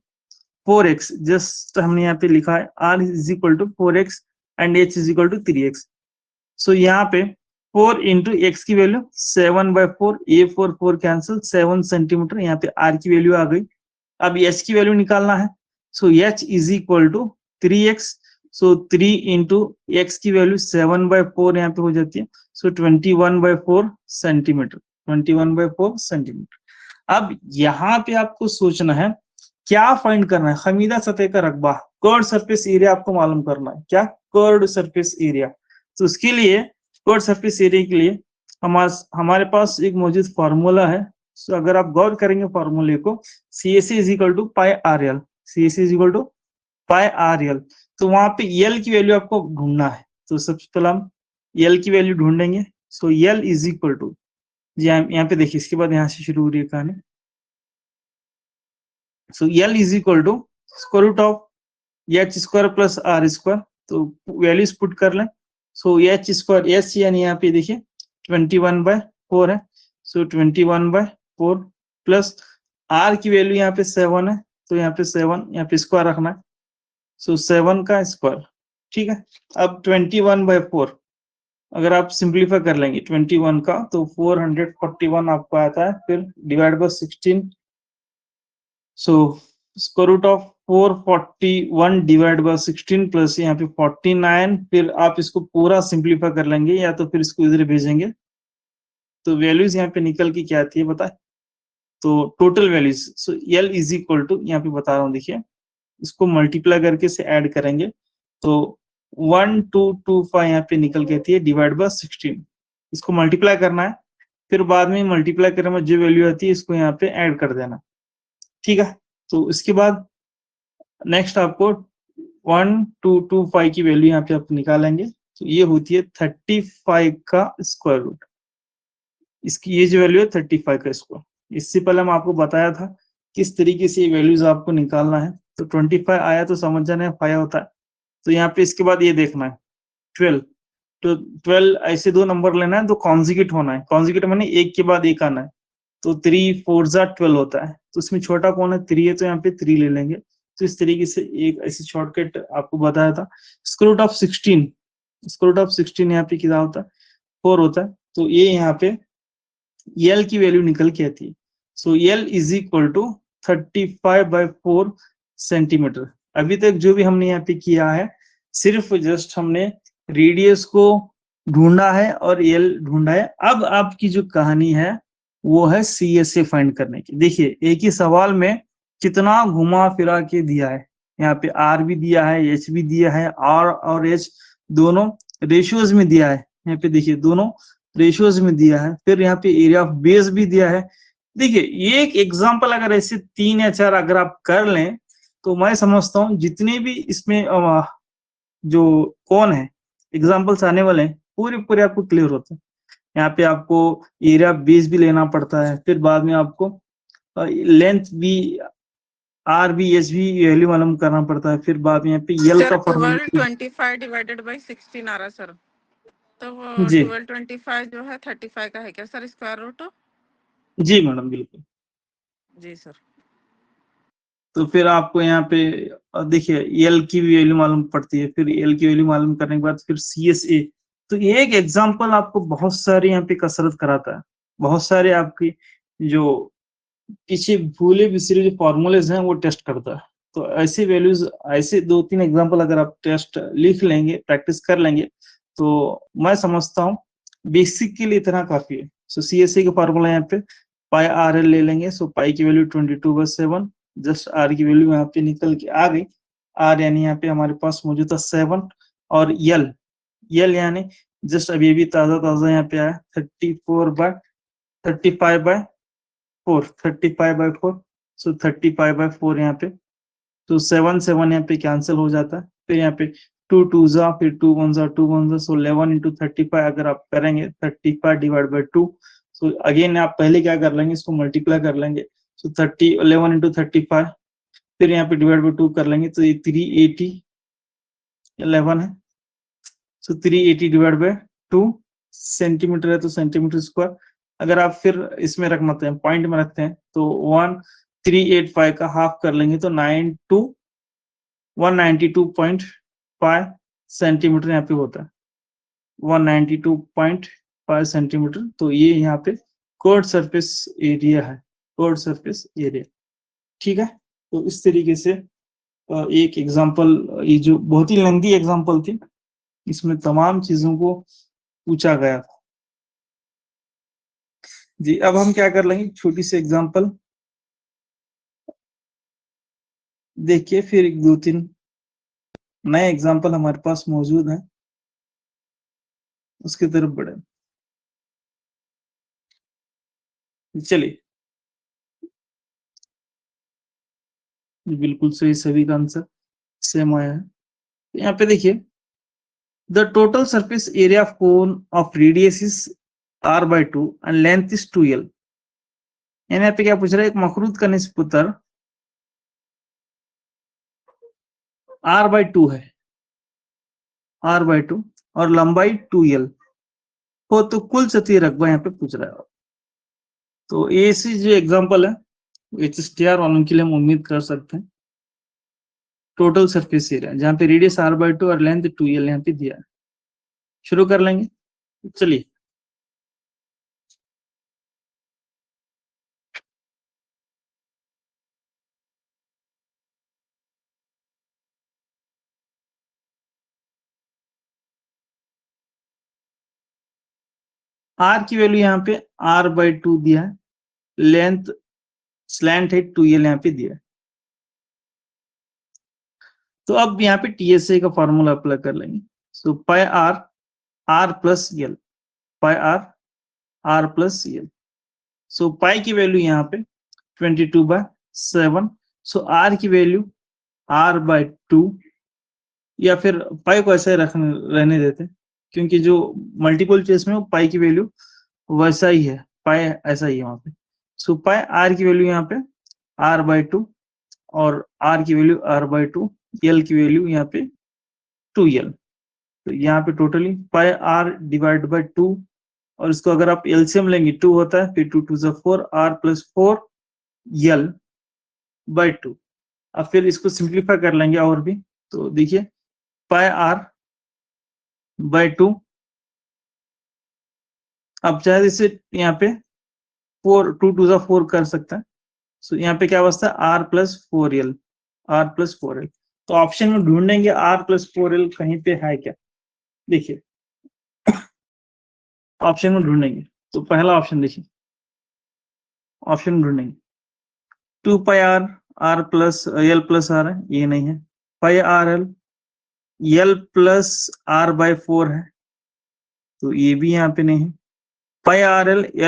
4x, जस्ट हमने यहाँ पे लिखा है R is equal to 4x and H is equal to 3x। So यहाँ पे 4 × x की वैल्यू 7/4, ये 4 कैंसिल, 7 सेंटीमीटर, यहाँ पे R की वैल्यू आ गई। अब H की वैल्यू निकालना है, so H is equal to 3x, so 3 × x की वैल्यू 7/4 यहाँ पे हो जाती है, सो 21/4 सेंटीमीटर, 21/4 सेंटीमीटर। अब यहाँ पे आपको सोचना है क्या फाइंड करना है, खमीदा सतह का रकबा, कर्व्ड सरफेस एरिया आपको मालूम करना है। क्या कर्व्ड सरफेस एरिया, तो उसके लिए कर्व्ड सरफेस एरिया के लिए हमारे पास एक मौजूद फार्मूला है, सो अगर आप गौर करेंगे फॉर्मूले को, CSA is equal to pi R L, CSA is equal to pi R L. तो वहां पे एल की वैल्यू आपको ढूंढना है, तो सबसे पहले हम एल की वैल्यू ढूंढेंगे। सो एल इज इक्वल टू, जी यहाँ पे देखिए, इसके बाद यहाँ से शुरू हो रही है कहानी। So L is equal to square root of H square plus R square, तो वैल्यूज पुट कर लें। सो एच स्क्वायर, एच यानी यहाँ पे देखिए 21/4 है, सो 21/4 प्लस आर की वैल्यू यहाँ पे 7 है, तो यहाँ पे 7, यहाँ पे स्क्वायर रखना है, सो 7 का स्क्वायर, ठीक है। अब 21/4 अगर आप सिंप्लीफाई कर लेंगे 21 का, तो 441 आपको आता है, फिर divide by 16, so square root of 441 divide by 16 plus यहाँ पे 49, फिर आप इसको पूरा सिंप्लीफाई कर लेंगे या तो फिर इसको इधर भेजेंगे, तो वैल्यूज यहाँ पे निकल के क्या आती है बताए, तो total values. So L is equal to, यहाँ पे बता रहा हूँ देखिए, इसको मल्टीप्लाई करके से ऐड करेंगे, तो 1225 यहाँ पे निकल के आती है डिवाइड बाय 16, इसको मल्टीप्लाई करना है, फिर बाद में मल्टीप्लाई करने में जो वैल्यू आती है इसको यहाँ पे ऐड कर देना, ठीक है। तो इसके बाद नेक्स्ट आपको 1225 की वैल्यू यहाँ पे आप निकालेंगे, तो ये होती है 35 का स्क्वायर रूट, इसकी ये जो वैल्यू है 35 का स्क्वायर। इससे पहले हम आपको बताया था किस तरीके से ये वैल्यूज आपको निकालना है, तो 25 आया तो समझ जाना है 5 होता है, तो यहाँ पे इसके बाद ये देखना है 12, तो 12 ऐसे दो नंबर लेना है, तो कॉन्जिक्यूट होना है, कॉन्जिक्यूट माने एक के बाद एक आना है, तो 3 4 12 होता है, तो इसमें छोटा कौन है 3 है, तो यहाँ पे 3 ले लेंगे। तो इस तरीके से एक ऐसी शॉर्टकट आपको बताया था। Square root of 16, square root of 16 यहाँ पे कितना होता है 4 होता है, तो ये यहाँ पे एल की वैल्यू निकल के आती है। So L is equal to 35/4 centimetre. अभी तक जो भी हमने यहाँ पे किया है, सिर्फ जस्ट हमने रेडियस को ढूंढा है और एल ढूंढा है। अब आपकी जो कहानी है वो है CSA फाइंड करने की। देखिए एक ही सवाल में कितना घुमा फिरा के दिया है, यहाँ पे आर भी दिया है, एच भी दिया है, आर और एच दोनों रेशियोज में दिया है, यहाँ पे देखिए दोनों रेशियोज में दिया है, फिर यहाँ पे एरिया ऑफ बेस भी दिया है। देखिए एक एग्जांपल अगर ऐसे 3 या 4 अगर आप कर लें, तो मैं समझता हूँ जितने भी इसमें जो कौन है एग्जाम्पल्स आने वाले हैं पूरे पूरे आपको क्लियर होते हैं। यहाँ पे आपको एरिया बेस भी लेना पड़ता है, फिर बाद में आपको लेंथ भी, आर भी एच भी वैल्यू मालूम करना पड़ता है, फिर बाद में यहाँ पे एल का फॉर्मूला 1225 डिवाइडेड बाय 16 आ रहा सर, तो वो जी 1225 जो है 35 का है क्या सर स्क्वायर रूट? जी मैडम बिल्कुल। जी सर। तो फिर आपको यहाँ पे देखिए एल की भी वैल्यू मालूम पड़ती है, फिर एल की वैल्यू मालूम करने के बाद फिर CSA। तो ये एक एग्जांपल आपको बहुत सारे यहाँ पे कसरत कराता है, बहुत सारे आपकी जो पीछे भूले बिसरे जो फॉर्मूलेज हैं वो टेस्ट करता है। तो ऐसी वैल्यूज, ऐसे 2-3 एग्जांपल अगर आप टेस्ट लिख लेंगे, प्रैक्टिस कर लेंगे, तो मैं समझता हूँ बेसिक के लिए इतना काफी है। सो CSA का फॉर्मूला यहाँ पे पाई आर एल ले लेंगे, सो पाई की वैल्यू 22/7, जस्ट आर की वैल्यू यहाँ पे निकल के आ गई, आर यानी यहाँ पे हमारे पास मौजूद था 7, और यल यानी जस्ट अभी अभी ताजा ताजा यहाँ पे आया 35/4, सो 35/4 यहाँ पे, तो 7 यहाँ पे कैंसिल हो जाता है, फिर यहाँ पे 2 2 जा, फिर 2 1 जा, 2 1 जा, सो 11 into 35 अगर आप करेंगे 35 डिवाइड बाय 2, सो अगेन आप पहले क्या कर लेंगे, इसको मल्टीप्लाई कर लेंगे, सो 11 into 35, फिर यहाँ पे डिवाइड बाय 2 कर लेंगे, तो ये 380 11 है, सो 380 डिवाइड बाय 2 सेंटीमीटर है, तो सेंटीमीटर स्क्वायर। अगर आप फिर इसमें रखते हैं, पॉइंट में रखते हैं, तो 1385 का हाफ कर लेंगे, तो 192.5 सेंटीमीटर यहाँ पे होता है, 192.5 सेंटीमीटर। तो ये यहाँ पे कर्व्ड सरफेस एरिया है, कर्व्ड सरफेस एरिया, ठीक है। तो इस तरीके से एक एग्जांपल, ये जो बहुत ही लेंथी एग्जांपल थी, इसमें तमाम चीजों को पूछा गया था जी। अब हम क्या कर लेंगे, छोटी सी एग्जांपल देखिए, फिर 2-3 नए एग्जांपल हमारे पास मौजूद हैं, उसकी तरफ बढ़े। चलिए बिल्कुल सही, सभी का आंसर सेम आया है। तो यहाँ पे देखिए, the total surface area of cone of radius is r/2 and length is 2l। यानी यहाँ पे क्या पूछ रहा है, एक मखरूत का निस्बतर r/2 है, r/2 और लंबाई 2l हो तो कुल सतही रकबा यहाँ पे पूछ रहा है। तो ऐसी जो एग्जांपल है HSTR वालों के लिए हम उम्मीद कर सकते हैं। टोटल सरफेस एरिया जहाँ पे रेडियस r/2 और लेंथ 2l यहाँ पे दिया है। शुरू कर लेंगे, चलिए। r की वैल्यू यहाँ पे r/2 दिया है, लेंथ स्लैंट है 2l यहाँ पे दिया है। तो अब यहाँ पे TSA का फॉर्मूला अप्लाई कर लेंगे। सो पाई r प्लस l, पाई r प्लस l। सो पाई की वैल्यू यहाँ पे 22/7। सो r की वैल्यू r/2, या फिर पाई को ऐसे रहने देते हैं, क्योंकि जो मल्टीपल चॉइस में पाई की वैल्यू वैसा ही है, पाई ऐसा ही है वहां पे। सो पाई r की वैल्यू यहाँ पे r/2 और r की वैल्यू r/2, l की वैल्यू यहाँ पे 2l। तो यहाँ पे totally pi r divide by 2, और इसको अगर आप एलसीएम लेंगे 2 होता है, फिर 2 2 जा 4, r प्लस 4 l बाय 2। अब फिर इसको सिंप्लीफाई कर लेंगे और भी, तो देखिए पाई r बाय 2। अब चाहे इसे यहाँ पे 4 2 2 जा 4 कर सकता है। सो यहाँ पे क्या बचता है r plus 4l, r plus 4l। तो ऑप्शन में ढूंढेंगे r प्लस 4l कहीं पे है क्या, देखिए ऑप्शन में ढूंढेंगे। तो पहला ऑप्शन देखिए, ऑप्शन में ढूंढेंगे 2 पाई r plus l plus r है, ये नहीं है। पाई r l प्लस r/4 है, तो ये भी यहाँ पे नहीं है। पाई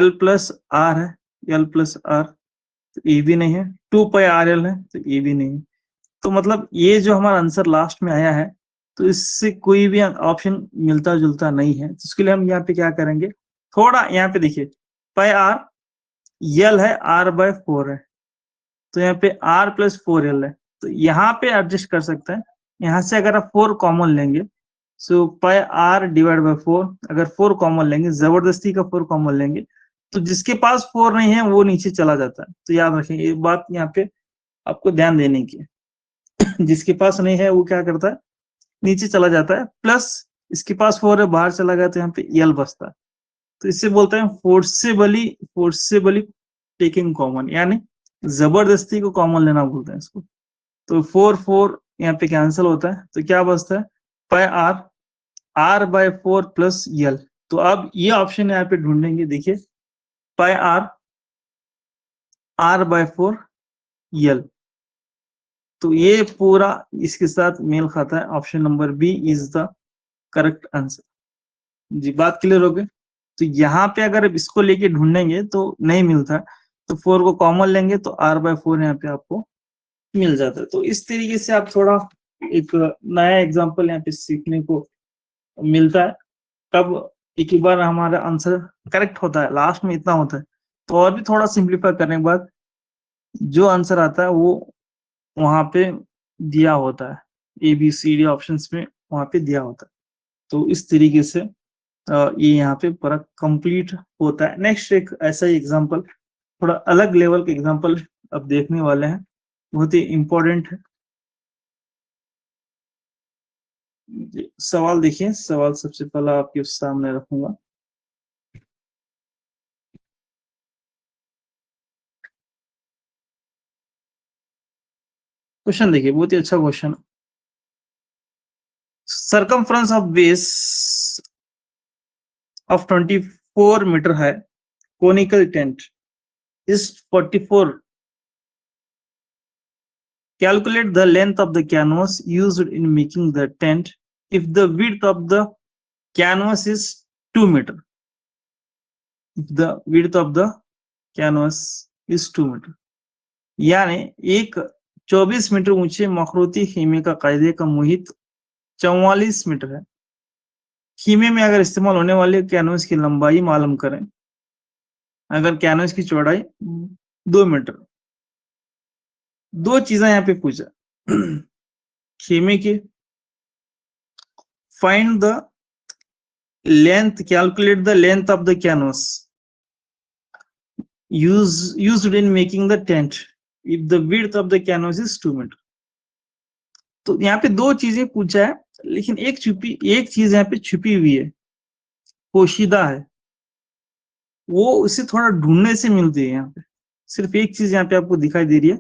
l प्लस r है, l प्लस r, तो ये भी नहीं है। 2 पाई r है, तो ये भी नहीं है। तो मतलब ये जो हमारा आंसर लास्ट में आया है, तो इससे कोई भी ऑप्शन मिलता जुलता नहीं है। तो उसके लिए हम यहाँ पे क्या करेंगे, थोड़ा यहाँ पे देखिए पाई r l है, r/4 है, तो यहाँ पे r प्लस 4l है, तो यहाँ पे एडजस्ट कर सकते हैं। यहाँ से अगर आप 4 कॉमन लेंगे, सो पाई r डिवाइड बाय 4, अगर 4 कॉमन लेंगे, जबरदस्ती का 4 कॉमन लेंगे, तो जिसके पास 4 नहीं है वो नीचे चला जाता है। तो याद रखें ये बात, यहाँ पे आपको ध्यान देने की है। जिसके पास नहीं है वो क्या करता है, नीचे चला जाता है। प्लस इसके पास 4 है, बाहर चला गया, तो यहाँ पे l बचता है। तो इससे बोलते हैं फोर्सेबली टेकिंग कॉमन, यानी जबरदस्ती को कॉमन लेना बोलते हैं इसको। तो 4 4 यहाँ पे कैंसिल होता है, तो क्या बचता है पाई r/4 प्लस l। तो अब ये ऑप्शन यहाँ पे ढूंढेंगे, देखिए पाई r/4 l, तो ये पूरा इसके साथ मेल खाता है। Option number B is the correct answer. जी, बात क्लियर हो गई। तो यहाँ पे अगर इसको लेके ढूंढेंगे तो नहीं मिलता, तो 4 को कॉमन लेंगे तो r/4 यहाँ पे आपको मिल जाता है। तो इस तरीके से आप थोड़ा एक नया एग्जांपल यहाँ पे सीखने को मिलता है। तब एक ही बार हमारा आंसर करेक्ट होता है, लास्ट में इतना होता है। तो और भी थोड़ा सिंप्लीफाई करने के बाद जो आंसर आता है वो वहां पे दिया होता है, ABCD ऑप्शंस में वहां पे दिया होता है। तो इस तरीके से ये यहाँ पे पूरा कंप्लीट होता है। नेक्स्ट एक ऐसा ही एग्जांपल, थोड़ा अलग लेवल के एग्जांपल अब देखने वाले हैं, बहुत ही इंपॉर्टेंट है। सवाल देखिए, सवाल सबसे पहला आपके सामने रखूंगा। क्वेश्चन देखिए, बहुत ही अच्छा question. Circumference of base of 24 meter high conical tent is 44. Calculate the length of the canvas used in making the tent if the width of the canvas is 2 meter. If the width of the canvas is 2 meter. यानी एक 24 metre ऊंचे मखरूती खीमे का कायदे का मुहित 44 metre है। खीमे में अगर इस्तेमाल होने वाले कैनवस की लंबाई मालूम करें। अगर कैनवस की चौड़ाई 2 मीटर, दो चीजें यहाँ पे पूछा। खीमे की find the length, calculate the length of the canvas used in making the tent if the width of the canvas is 2 metre. तो यहाँ पे दो चीजें पूछा है, लेकिन एक चीज यहाँ पे छुपी हुई है, पोशीदा है, वो उसे थोड़ा ढूंढने से मिलती है। यहाँ पे सिर्फ एक चीज यहाँ पे आपको दिखाई दे रही है,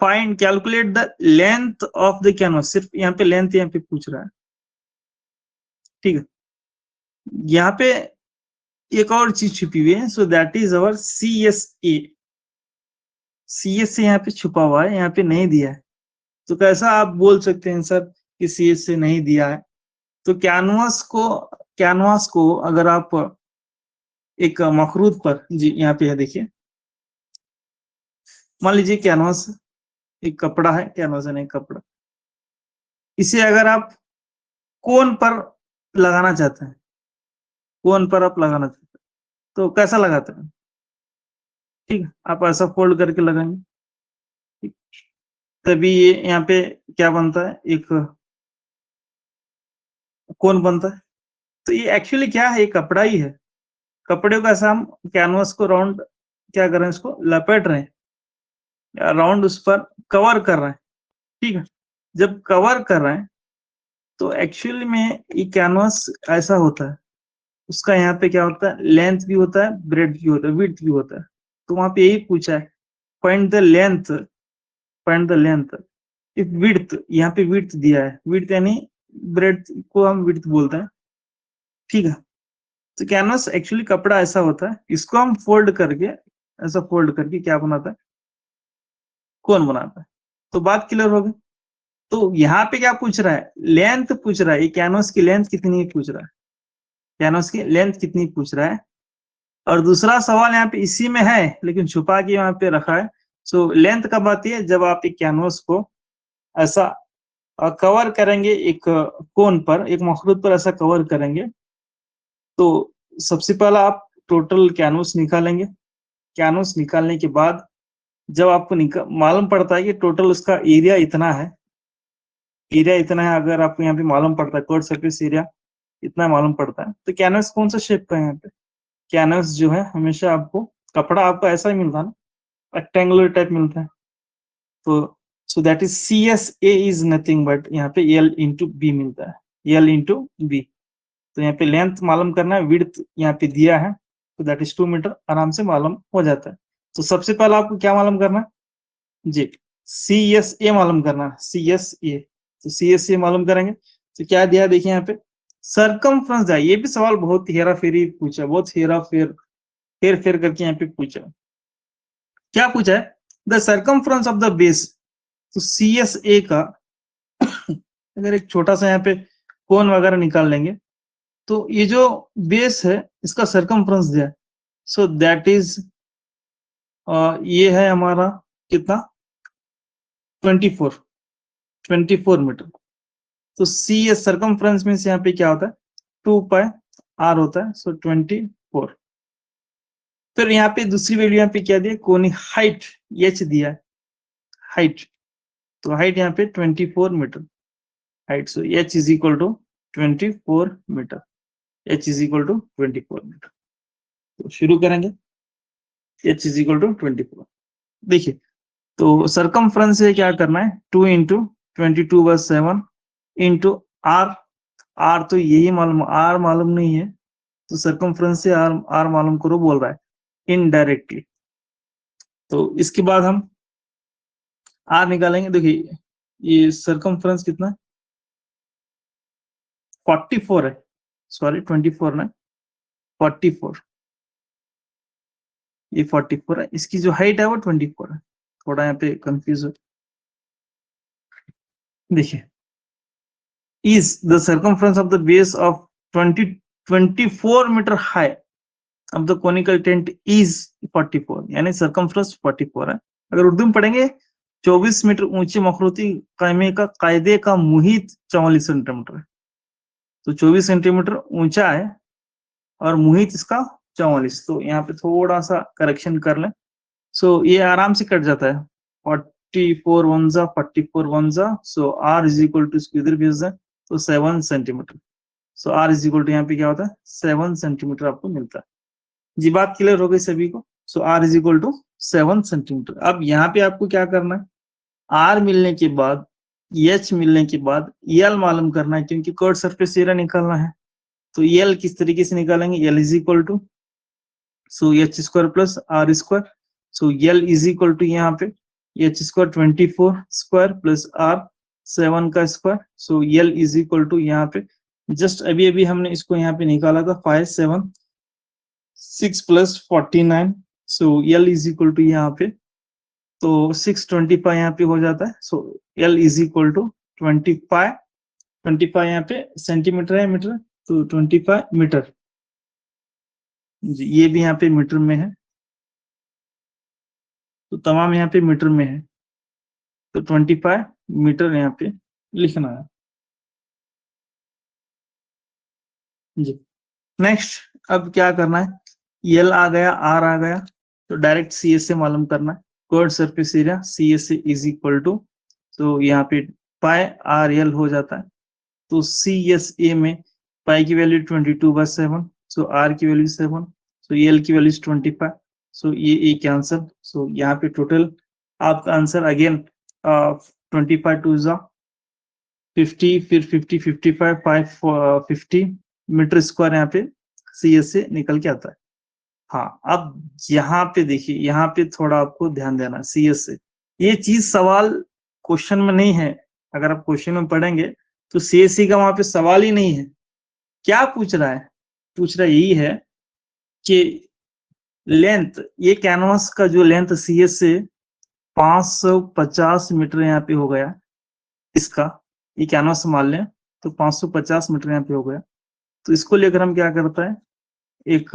find calculate the length of the canvas. सिर्फ यहाँ पे लेंथ यहाँ पे पूछ रहा है, ठीक है। यहाँ पे एक और चीज छुपी हुई है, so that is our CSA। CSA यहाँ पे छुपा हुआ है, यहाँ पे नहीं दिया है। तो कैसा आप बोल सकते हैं सर कि CSA नहीं दिया है? तो कैनवास को अगर आप एक मखरूत पर, जी यहाँ पे है देखिए, मान लीजिए कैनवास एक कपड़ा है, कैनवास है नहीं कपड़ा, इसे अगर आप कोन पर लगाना चाहते हैं, कोन पर आप लगाना चाहते हैं, तो कैसा लगाते हैं? ठीक है, आप ऐसा फोल्ड करके लगाएंगे, ठीक, तभी ये यहाँ पे क्या बनता है, एक कोन बनता है। तो ये एक्चुअली क्या है, ये कपड़ा ही है। कपड़े को ऐसा हम कैनवास को राउंड क्या कर रहे हैं, इसको लपेट रहे हैं या राउंड उस पर कवर कर रहे हैं, ठीक है। जब कवर कर रहे हैं तो एक्चुअली में ये कैनवास ऐसा होता है, उसका यहाँ पे क्या होता है, लेंथ भी होता है, ब्रेड भी होता है, विड्थ भी होता है। तो वहां पे यही पूछा है, find the length, find the length if width. यहाँ पे विड्थ दिया है, विड्थ यानी ब्रेड को हम विड्थ बोलते हैं, ठीक है। तो कैनवास एक्चुअली कपड़ा ऐसा होता है, इसको हम फोल्ड करके, ऐसा फोल्ड करके क्या बनाता है, कोन बनाता है। तो बात क्लियर हो गई। तो यहाँ पे क्या पूछ रहा है, लेंथ पूछ रहा है, ये कैनवास की लेंथ कितनी पूछ रहा है, कैनवास की लेंथ कितनी पूछ रहा है। और दूसरा सवाल यहाँ पे इसी में है, लेकिन छुपा के यहाँ पे रखा है। सो लेंथ कब आती है, जब आप एक कैनवास को ऐसा कवर करेंगे, एक कोन पर, एक मखरूत पर ऐसा कवर करेंगे, तो सबसे पहला आप टोटल कैनवास निकालेंगे। कैनवास निकालने के बाद जब आपको मालूम पड़ता है कि टोटल उसका एरिया इतना है, अगर आपको यहाँ पे मालूम पड़ता है कर्व सरफेस एरिया इतना मालूम पड़ता है, तो कैनवास कौन सा शेप का है, यहाँ पे कैनवास जो है हमेशा आपको, कपड़ा आपको ऐसा ही मिलता है ना, रेक्टेंगुलर टाइप मिलता है। तो सो that is CSA is nothing but यहाँ पे L इंटू बी मिलता है, L इंटू बी। तो यहाँ पे लेंथ मालूम करना है, विड्थ यहाँ पे दिया है, तो दैट इज 2 मीटर, आराम से मालूम हो जाता है। तो सबसे पहले आपको क्या मालूम करना है जी, CSA मालूम करना है, CSA। तो CSA मालूम करेंगे तो क्या दिया है देखिए यहाँ पे, सरकमफ्रेंस दिया। ये भी सवाल बहुत हेरा फेरी पूछा, बहुत हेर फेर करके यहाँ पे पूछा। क्या पूछा है, the circumference of the base. तो CSA का अगर एक छोटा सा यहाँ पे कोन वगैरह निकाल लेंगे, तो ये जो बेस है इसका सरकमफ्रेंस दिया है, सो दैट इज ये है हमारा कितना, 24 मीटर। तो CS सरकमफ्रेंस में से यहाँ पे क्या होता है, 2 पाई r होता है, सो 24। फिर यहाँ पे दूसरी वैल्यू यहाँ पे क्या दिया, कोनी हाइट h दिया है, हाइट। तो हाइट यहाँ पे 24 metre height, so h is equal to 24 metre, h is equal to 24 metre. तो शुरू करेंगे, h इज इक्वल टू 24। देखिए, तो सरकमफ्रेंस से क्या करना है, 2 इंटू 22/7 इंटू r। तो यही मालूम, r मालूम नहीं है, तो सरकमफ्रेंस से r मालूम करो बोल रहा है इनडायरेक्टली। तो इसके बाद हम r निकालेंगे। देखिए ये सरकमफ्रेंस कितना, 44 है, सॉरी 24 ना, 44, ये 44 है, इसकी जो हाइट है वो 24 है, थोड़ा यहाँ पे कंफ्यूज है। देखिए, is the circumference of the base of 24 metre high of the conical tent is 44, यानी circumference 44 है। अगर उर्दू में पढ़ेंगे 24 मीटर ऊंचे मखरूती कैमे का कायदे का मुहित 44 सेंटीमीटर है। तो 24 सेंटीमीटर ऊंचा है और मुहित इसका 44। तो यहाँ पे थोड़ा सा करेक्शन कर लें। सो ये आराम से कट जाता है। 44 1 जा 44 1 जा। So r is equal to इसको इधर भेज दें तो 7 centimetre. So r is equal to यहाँ पे क्या होता है 7 सेंटीमीटर आपको मिलता है। जी बात क्लियर हो गई सभी को। So r is equal to 7 centimetre. अब यहाँ पे आपको क्या करना है, r मिलने के बाद h मिलने के बाद l मालूम करना है, क्योंकि कर्व सरफेस एरिया निकालना है। तो l किस तरीके से निकालेंगे, l is equal to so h square plus r square. So l is equal to यहाँ पे h square 24 square plus r 7 का square. So l is equal to यहाँ पे जस्ट अभी अभी हमने इसको यहाँ पे निकाला था 5 7 6 plus 49। So l is equal to यहाँ पे तो 625 यहाँ पे हो जाता है। So l is equal to 25 यहाँ पे सेंटीमीटर है, मीटर तो 25 मीटर। जी ये भी यहाँ पे मीटर में है, तो तमाम यहाँ पे मीटर में है, तो 25 मीटर यहाँ पे लिखना है। जी नेक्स्ट अब क्या करना है, एल आ गया, आर आ गया, तो डायरेक्ट सी एस से मालूम करना है। Curve surface area C S is equal to, तो यहाँ पे पाई आर एल हो जाता है। तो सी एस ए में पाई की वैल्यू 22/7, सो आर की वैल्यू 7, सो एल की वैल्यू 25। सो ये कैंसल। सो यहाँ पे टोटल आपका आंसर अगेन 25 2 जा 50, फिर 50 55 50 मीटर स्क्वायर यहाँ पे सी एस से निकल के आता है। हाँ अब यहाँ पे देखिए, यहाँ पे थोड़ा आपको ध्यान देना, सी एस से ये चीज सवाल क्वेश्चन में नहीं है। अगर आप क्वेश्चन में पढ़ेंगे तो सी एस सी का वहां पे सवाल ही नहीं है। क्या पूछ रहा है, पूछ रहा यही है कि लेंथ, ये कैनवास का जो लेंथ सी एस से 550 मीटर यहाँ पे हो गया, इसका ये कैनवास मान लें तो 550 मीटर यहाँ पे हो गया। तो इसको लेकर हम क्या करता है, एक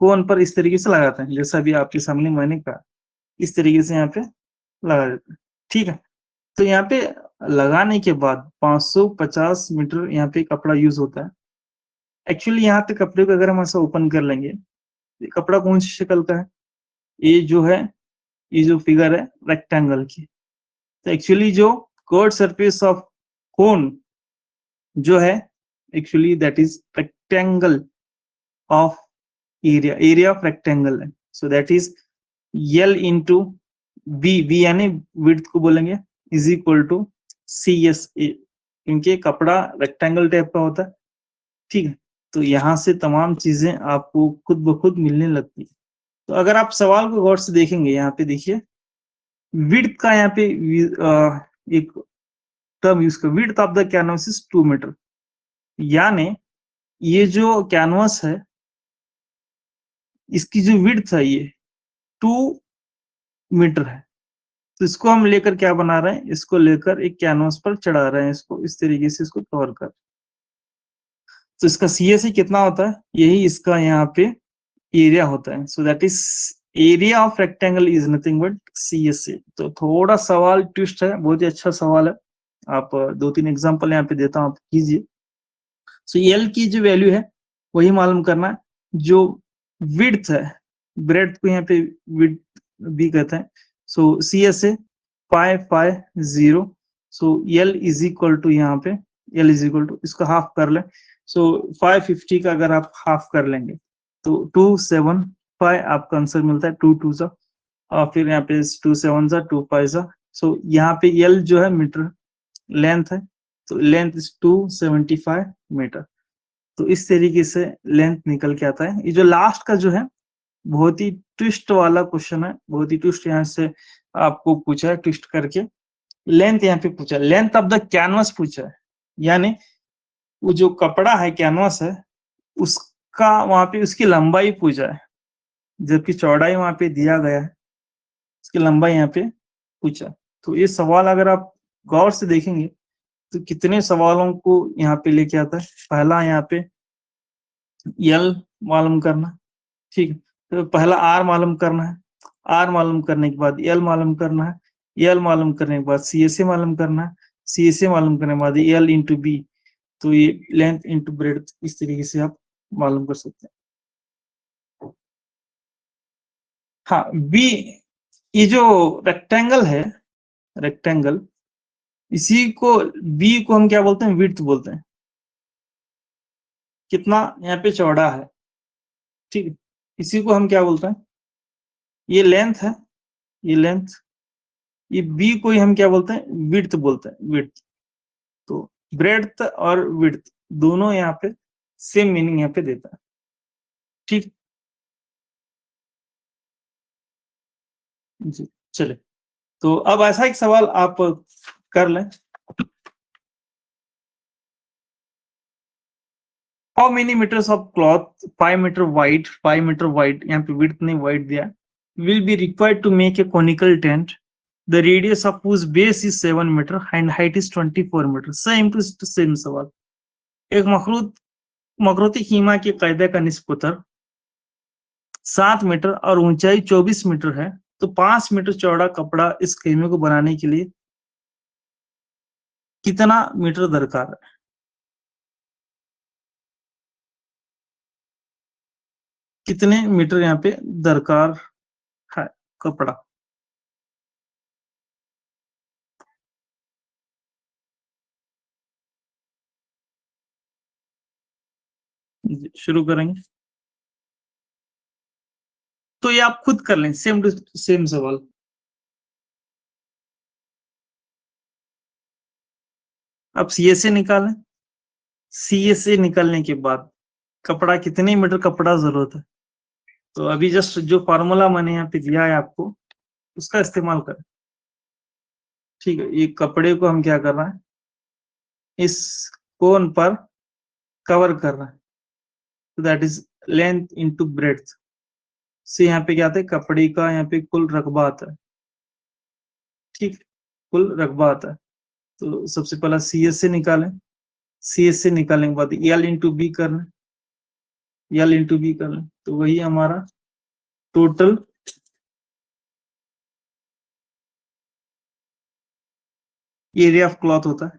कोन पर इस तरीके से लगाते हैं, जैसा भी आपके सामने मैंने कहा, इस तरीके से यहाँ पे लगा देते हैं। ठीक है, तो यहाँ पे लगाने के बाद 550 मीटर यहाँ पे कपड़ा यूज होता है। एक्चुअली यहाँ पे कपड़े को अगर हम ऐसा ओपन कर लेंगे, ये कपड़ा कौन सी शक्ल का है, ये जो है, ये जो फिगर है रेक्टेंगल की। तो एक्चुअली जो कर्व सरफेस ऑफ कोन जो है, actually that is rectangle of area of rectangle है। So that is L into B यानी विड्थ को बोलेंगे इज इक्वल टू CSA, क्योंकि कपड़ा रेक्टेंगल टाइप का होता है। ठीक है, तो यहाँ से तमाम चीजें आपको खुद ब खुद मिलने लगती है। तो अगर आप सवाल को गौर से देखेंगे, यहाँ पे देखिए विड्थ का यहाँ पे एक टर्म यूज कर, width of the canvas is 2 metre, यानी ये जो कैनवास है इसकी जो विड्थ है ये 2 मीटर है। तो इसको हम लेकर क्या बना रहे हैं, इसको लेकर एक कैनवास पर चढ़ा रहे हैं, इसको इस तरीके से इसको कवर कर। तो इसका CSA कितना होता है, यही इसका यहाँ पे एरिया होता है। So that is area of rectangle is nothing but CSA। तो थोड़ा सवाल ट्विस्ट है, बहुत ही अच्छा सवाल है। आप 2-3 एग्जांपल यहाँ पे देता हूँ, आप कीजिए। सो एल की जो वैल्यू है वही मालूम करना है। जो विड्थ है, ब्रेड्थ को यहाँ पे विड्थ भी कहते हैं। So CSA 550। So L is equal to, यहाँ पे L इज इक्वल टू, इसको हाफ कर ले। सो 550 का अगर आप हाफ कर लेंगे तो 275 आपका आंसर मिलता है। 2 2 सा, और फिर यहाँ पे 2 7 सा 2 5 सा। सो यहाँ पे L जो है मीटर लेंथ है, तो लेंथ इज 275 मीटर। तो इस तरीके से लेंथ निकल के आता है। ये जो लास्ट का जो है बहुत ही ट्विस्ट वाला क्वेश्चन है, बहुत ही ट्विस्ट यहाँ से आपको पूछा है, ट्विस्ट करके लेंथ यहाँ पे पूछा है, लेंथ ऑफ द कैनवास पूछा है, यानी वो जो कपड़ा है कैनवास है उसका वहां पे उसकी लंबाई पूछा है, जबकि चौड़ाई वहां पे दिया गया है, उसकी लंबाई यहाँ पे पूछा। तो ये सवाल अगर आप गौर से देखेंगे तो कितने सवालों को यहाँ पे लेके आता है। पहला यहाँ पे L मालूम करना, ठीक है, तो पहला R मालूम करना है, R मालूम करने के बाद L मालूम करना है, एल मालूम करने के बाद सी एस ए मालूम करना है, सी एस ए मालूम करने के बाद एल इंटू बी, तो ये लेंथ इंटू ब्रेड्थ इस तरीके से आप मालूम कर सकते हैं। हाँ बी, ये जो रेक्टेंगल है, रेक्टेंगल, इसी को बी को हम क्या बोलते हैं, विड्थ बोलते हैं, कितना यहाँ पे चौड़ा है, ठीक है, इसी को हम क्या बोलते हैं, ये लेंथ है, ये लेंथ, ये बी को ही हम क्या बोलते हैं, विड्थ बोलते हैं, विड्थ। तो ब्रेड्थ और विड्थ दोनों यहाँ पे सेम मीनिंग यहाँ पे देता है, ठीक। जी चले, तो अब ऐसा एक सवाल आप कर लें, how many metres of cloth 5 metre wide, 5 metre wide, यहाँ पे विड्थ नहीं वाइड दिया, will be required to make a conical tent, the radius of whose base is 7 metre and height is 24 metre. Same to same सवाल, एक मखरूती कीमा के कायदे का निस्बतर 7 metre और ऊंचाई 24 मीटर है, तो 5 मीटर चौड़ा कपड़ा इस खेमे को बनाने के लिए कितना मीटर दरकार है। कितने मीटर यहाँ पे दरकार है कपड़ा। शुरू करेंगे, तो ये आप खुद कर लें, सेम टू सेम सवाल। अब सीएसए निकालें, सीएसए निकालने के बाद कपड़ा कितने मीटर कपड़ा जरूरत है, तो अभी जस्ट जो फार्मूला मैंने यहाँ पे दिया है आपको उसका इस्तेमाल करें, ठीक है। ये कपड़े को हम क्या कर रहे हैं, इस कोन पर कवर कर रहे हैं, तो that is length into breadth से यहाँ पे क्या आता है, कपड़े का यहाँ पे कुल रकबा आता है, ठीक, कुल रकबा आता है। तो सबसे पहला सी एस से निकालें, सी एस से निकालने के बाद एल इंटू बी कर लें, एल इंटू बी कर लें, तो वही हमारा टोटल एरिया ऑफ क्लॉथ होता है।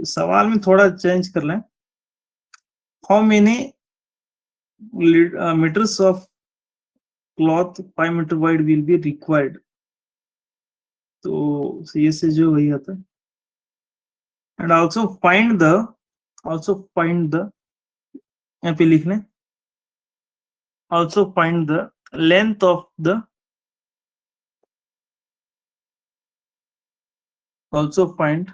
सवाल में थोड़ा चेंज कर लें, how many metres of cloth 5 metre wide will be required, तो सी एस से जो वही आता है, एंड ऑल्सो फाइंड द, यहाँ पे लिख लें, also find the length of the, also find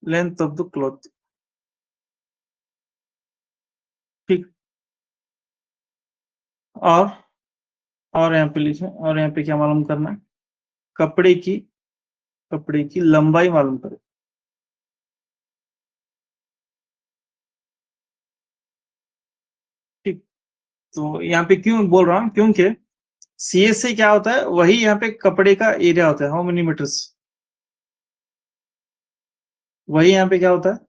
length of the cloth, ठीक। और यहाँ पे लिखें, और यहाँ पे क्या मालूम करना है, कपड़े की लंबाई मालूम करें, ठीक। तो यहाँ पे क्यों बोल रहा हूँ, क्योंकि सीएस से क्या होता है, वही यहाँ पे कपड़े का एरिया होता है, हाउ मेनी मीटर्स, वही यहाँ पे क्या होता है,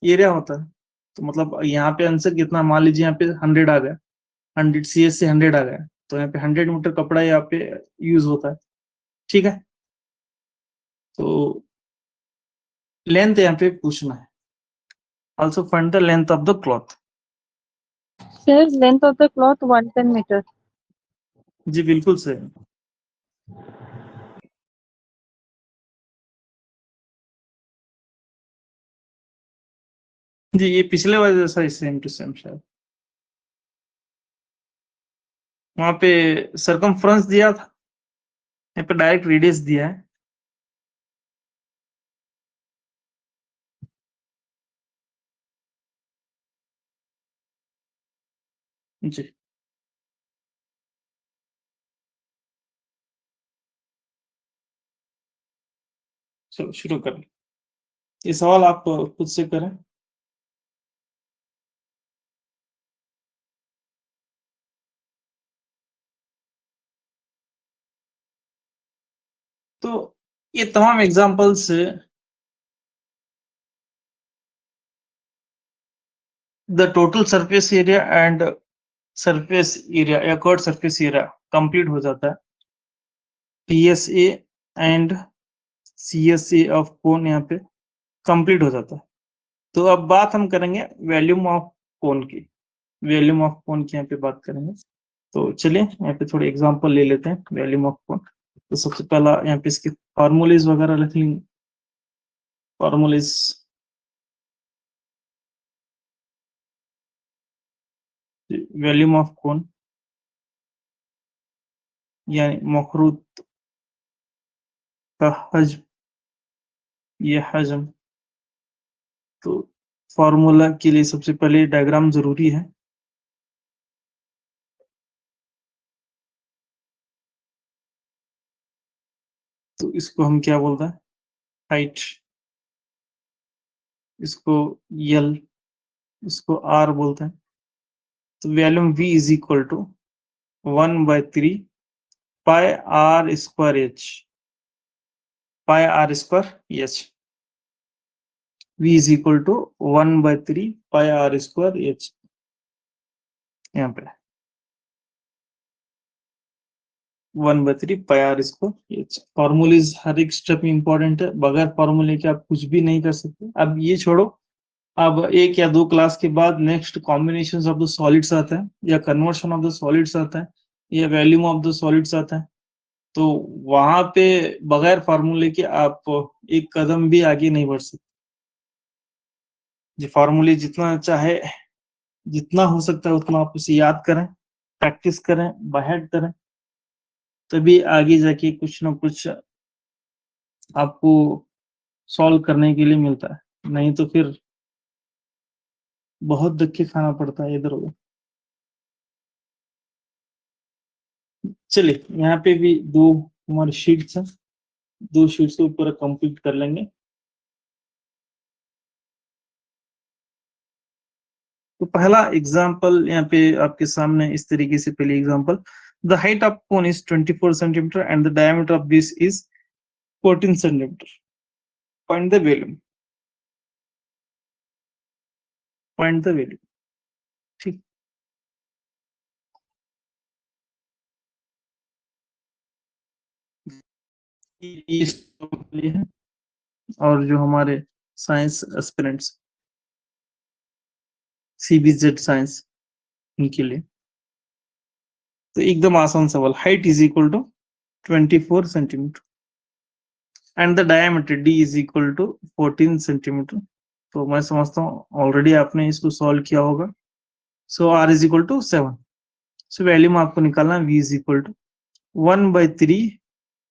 एरिया होता है। तो मतलब यहाँ पे आंसर कितना, मान लीजिए यहाँ पे 100 आ गया, 100 सीएस से 100 आ गया, तो यहाँ पे 100 मीटर कपड़ा यहाँ पे यूज होता है, ठीक है। तो लेंथ यहाँ पे पूछना है, also find the length of the cloth. Sir, length of the cloth 110 meter. जी बिल्कुल सही, जी ये पिछले वाले जैसा ही सेम टू सेम शायद, वहां पे सरकमफ्रेंस दिया था, यहाँ पे डायरेक्ट रेडियस दिया है। जी चलो शुरू करें, ये सवाल आप खुद से करें। ये तमाम examples the total surface area and surface area या कर्व सरफेस एरिया कंप्लीट हो जाता है PSA and CSA of cone यहाँ पे कंप्लीट हो जाता है। तो अब बात हम करेंगे वॉल्यूम ऑफ कोन की, वॉल्यूम ऑफ कोन की यहाँ पे बात करेंगे। तो चलिए यहाँ पे थोड़े एग्जांपल ले लेते हैं वॉल्यूम ऑफ कोन। तो सबसे पहला यहाँ पे इसके फॉर्मूलेज वगैरह लिख लेंगे। फॉर्मूलेज वॉल्यूम ऑफ कोन यानी मखरूत का हजम, ये हजम। तो फॉर्मूला के लिए सबसे पहले डायग्राम जरूरी है। तो इसको हम क्या बोलते हैं, हाइट, इसको यल, इसको आर बोलते हैं। तो volume V is equal to 1/3 pi R square H, pi R square H. V is equal to 1/3 pi R square H. यहाँ पे 1/3 pi R square H. Formulas हर एक स्टेप में इंपॉर्टेंट है, बगैर फॉर्मूले के आप कुछ भी नहीं कर सकते। अब ये छोड़ो, अब एक या दो क्लास के बाद next combination of the solids आता है, या कन्वर्शन ऑफ द सॉलिड्स आता है, या वॉल्यूम ऑफ द सॉलिड्स आता है। तो वहां पे बगैर फार्मूले के आप एक कदम भी आगे नहीं बढ़ सकते। ये फार्मूले जितना चाहे, जितना हो सकता है उतना आप उसे याद करें, प्रैक्टिस करें, बाहर करें, तभी आगे जाके कुछ ना कुछ आपको सॉल्व करने के लिए मिलता है। नहीं तो फिर बहुत धक्के खाना पड़ता है इधर उधर। चलिए यहाँ पे भी दो हमारे शीट्स हैं, दो शीट्स को पूरा कंप्लीट कर लेंगे। तो पहला एग्जांपल यहाँ पे आपके सामने इस तरीके से, पहले example, the height of cone is 24 centimetre and the diameter of this is 14 centimetre. Find the value, find the value. ठीक, ये है और जो हमारे साइंस एस्पिरेंट्स CBZ साइंस, उनके लिए तो एकदम आसान सवाल। Height is equal to 24 centimetre and the diameter D is equal to 14 centimetre. तो मैं समझता हूँ ऑलरेडी आपने इसको सॉल्व किया होगा। So R is equal to 7। So value में आपको निकालना है V is equal to 1/3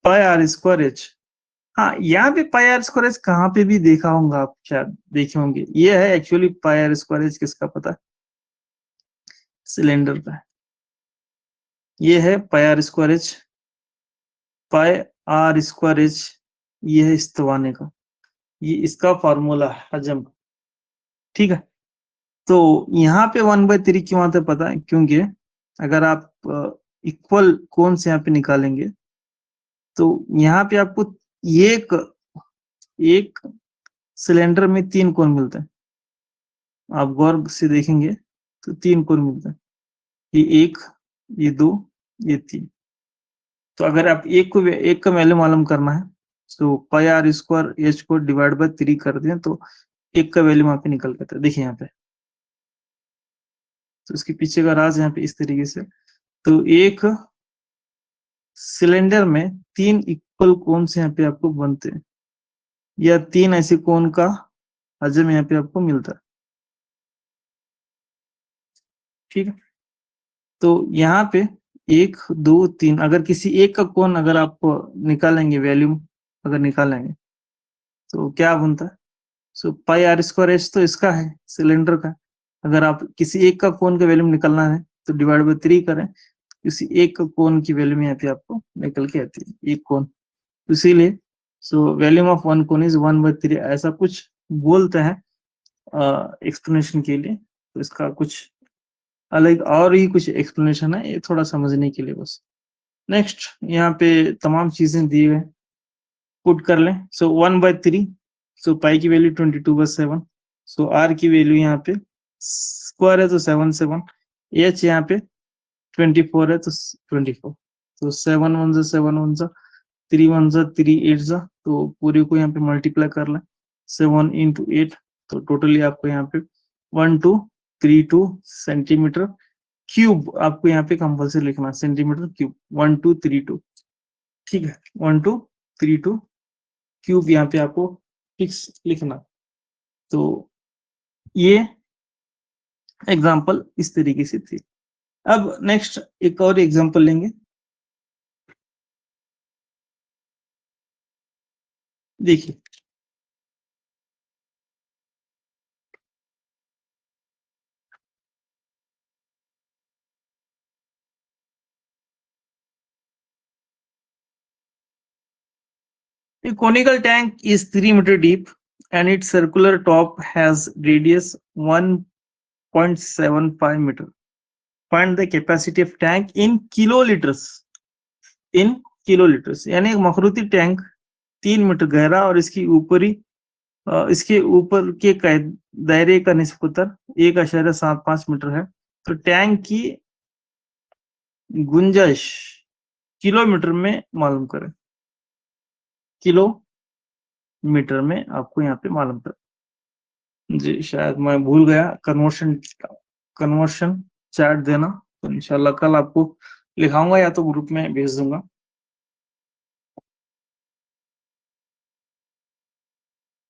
pi R square H. हाँ, यहाँ पे पाई आर स्क्वायर एच कहाँ पे भी देखा होगा आप, शायद देखे होंगे। ये है actually pi R square H, किसका पता है? सिलेंडर का। ये है pi R square H, pi R square H ये है इस्तवाने का, ये इसका फॉर्मूला है हजम। ठीक है, तो यहाँ पे 1/3 क्यों आता है पता है? क्योंकि अगर आप इक्वल कोन से यहाँ पे निकालेंगे तो यहाँ पे आपको एक सिलेंडर में 3 कोन मिलते हैं। आप गौर से देखेंगे तो 3 कोन मिलते हैं, ये 1, ये 2, ये 3। तो अगर आप एक का वैल्यू मालूम करना है तो पाई आर स्क्वायर एच को डिवाइड बाय 3 कर दें तो एक का वैल्यू वहां पे निकल करता है। देखिए यहाँ पे, तो इसके पीछे का राज यहाँ पे इस तरीके से। तो एक सिलेंडर में 3 इक्वल कोन से यहाँ पे आपको बनते हैं, या 3 ऐसे कोन का हजम यहाँ पे आपको मिलता है। ठीक है, तो यहाँ पे 1, 2, 3, अगर किसी एक का कोन अगर आप निकालेंगे, वैल्यू अगर निकालेंगे तो क्या बनता है? So pi R square H तो इसका है, सिलेंडर का। अगर आप किसी एक का कोन का वैल्यू निकालना है तो डिवाइड बाय 3 करें, किसी एक का कोन की वैल्यू में यहाँ पे आपको निकल के आती है, एक कोन। इसीलिए so volume of one cone is 1/3, ऐसा कुछ बोलते हैं एक्सप्लेनेशन के लिए। तो इसका कुछ अलग और ही कुछ एक्सप्लेनेशन है, ये थोड़ा समझने के लिए बस। नेक्स्ट यहाँ पे तमाम चीजें दी हुई, पुट कर लें। सो 1/3, सो पाई की वैल्यू 22/7, सो आर की वैल्यू यहाँ पे स्क्वायर है तो 7 एच यहाँ पे 24 है तो 24, तो 7 1 जा 7 1 जा 3 1 जा 3 8 जा, तो पूरे को यहाँ पे मल्टीप्लाई कर लें 7 into 8, तो टोटली आपको यहाँ पे 1232 सेंटीमीटर क्यूब आपको यहाँ पे कंपल्सरी लिखना, सेंटीमीटर क्यूब 1232, ठीक है, 1232 क्यूब यहाँ पे आपको फिक्स लिखना। तो ये एग्जांपल इस तरीके से थी। अब नेक्स्ट एक और एग्जांपल लेंगे। देखिए a conical tank is 3 meter deep and its circular top has radius 1.75 meter. Find the capacity of tank in kiloliters. In kiloliters, यानी एक मखरूती टैंक 3 मीटर गहरा और इसकी इसके ऊपर के दायरे का निस्बतन 1.75 मीटर है। तो टैंक की गुंजाइश किलोमीटर में मालूम करें, किलोमीटर में आपको यहाँ पे मालूम करें। जी शायद मैं भूल गया कन्वर्शन चार्ट देना, तो इंशाल्लाह कल आपको लिखाऊंगा या तो ग्रुप में भेज दूंगा।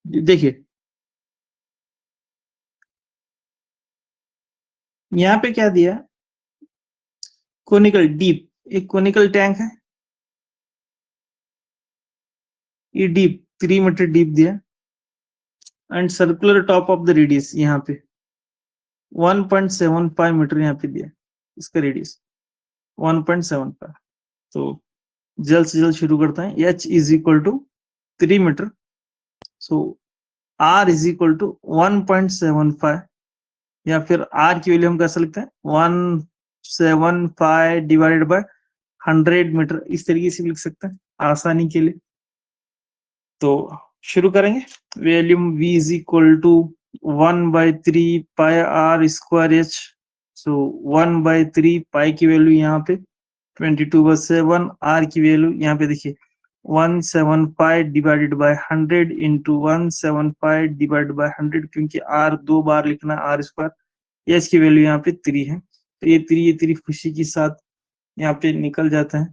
देखिए यहाँ पे क्या दिया, कोनिकल डीप, एक कोनिकल टैंक है, ये डीप 3 मीटर डीप दिया and circular top of the radius यहाँ पे 1.75 मीटर यहाँ पे दिया, इसका रेडियस 1.75। तो जल्द से जल्द शुरू करते हैं। h is equal to 3 metre, so r is equal to 1.75, या फिर r की वैल्यू हम कह सकते हैं 175 डिवाइडेड बाय 100 मीटर, इस तरीके से लिख सकते हैं आसानी के लिए। तो शुरू करेंगे। Volume v is equal to 1/3 pi r square h, so 1/3 pi की वैल्यू यहाँ पे 22/7, r की वैल्यू यहाँ पे देखिए 175 divided by 100 into 175 divided by 100, क्योंकि r 2 बार लिखना है r स्क्वायर, h की वैल्यू यहाँ पे 3 है, तो ये 3 खुशी के साथ यहाँ पे निकल जाता है।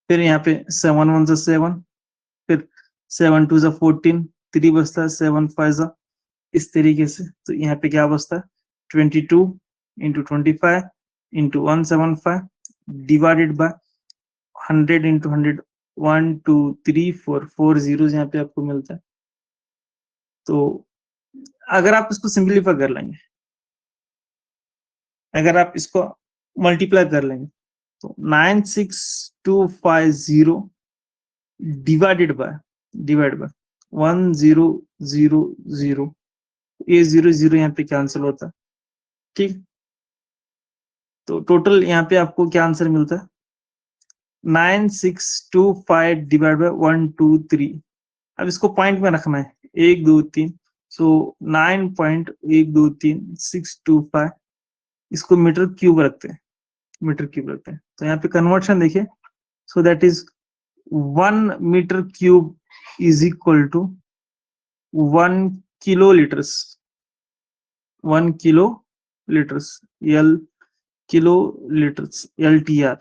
फिर यहाँ पे 7 1 7, फिर 7 2 14, 3 बचता है, 7 5 इस तरीके से। तो यहाँ पे क्या बचता है 22 into 25 into 175 divided by 100 into 100, 1 2 3 4 zero यहाँ पे आपको मिलता है। तो अगर आप इसको सिंपलीफाई कर लेंगे, अगर आप इसको मल्टीप्लाई कर लेंगे तो 96250 डिवाइड बाय 1000, ये 0 यहाँ पे कैंसिल होता है, ठीक। तो टोटल यहाँ पे आपको क्या आंसर मिलता है 9625 डिवाइड बाय 123। अब इसको पॉइंट में रखना है 1 2 3, सो 9.123625, इसको मीटर क्यूब रखते हैं, मीटर क्यूब रखते हैं। तो यहाँ पे कन्वर्शन देखिए, so that is 1 metre cube is equal to 1 kilolitres, 1 kilolitres, L kilolitres, LTR।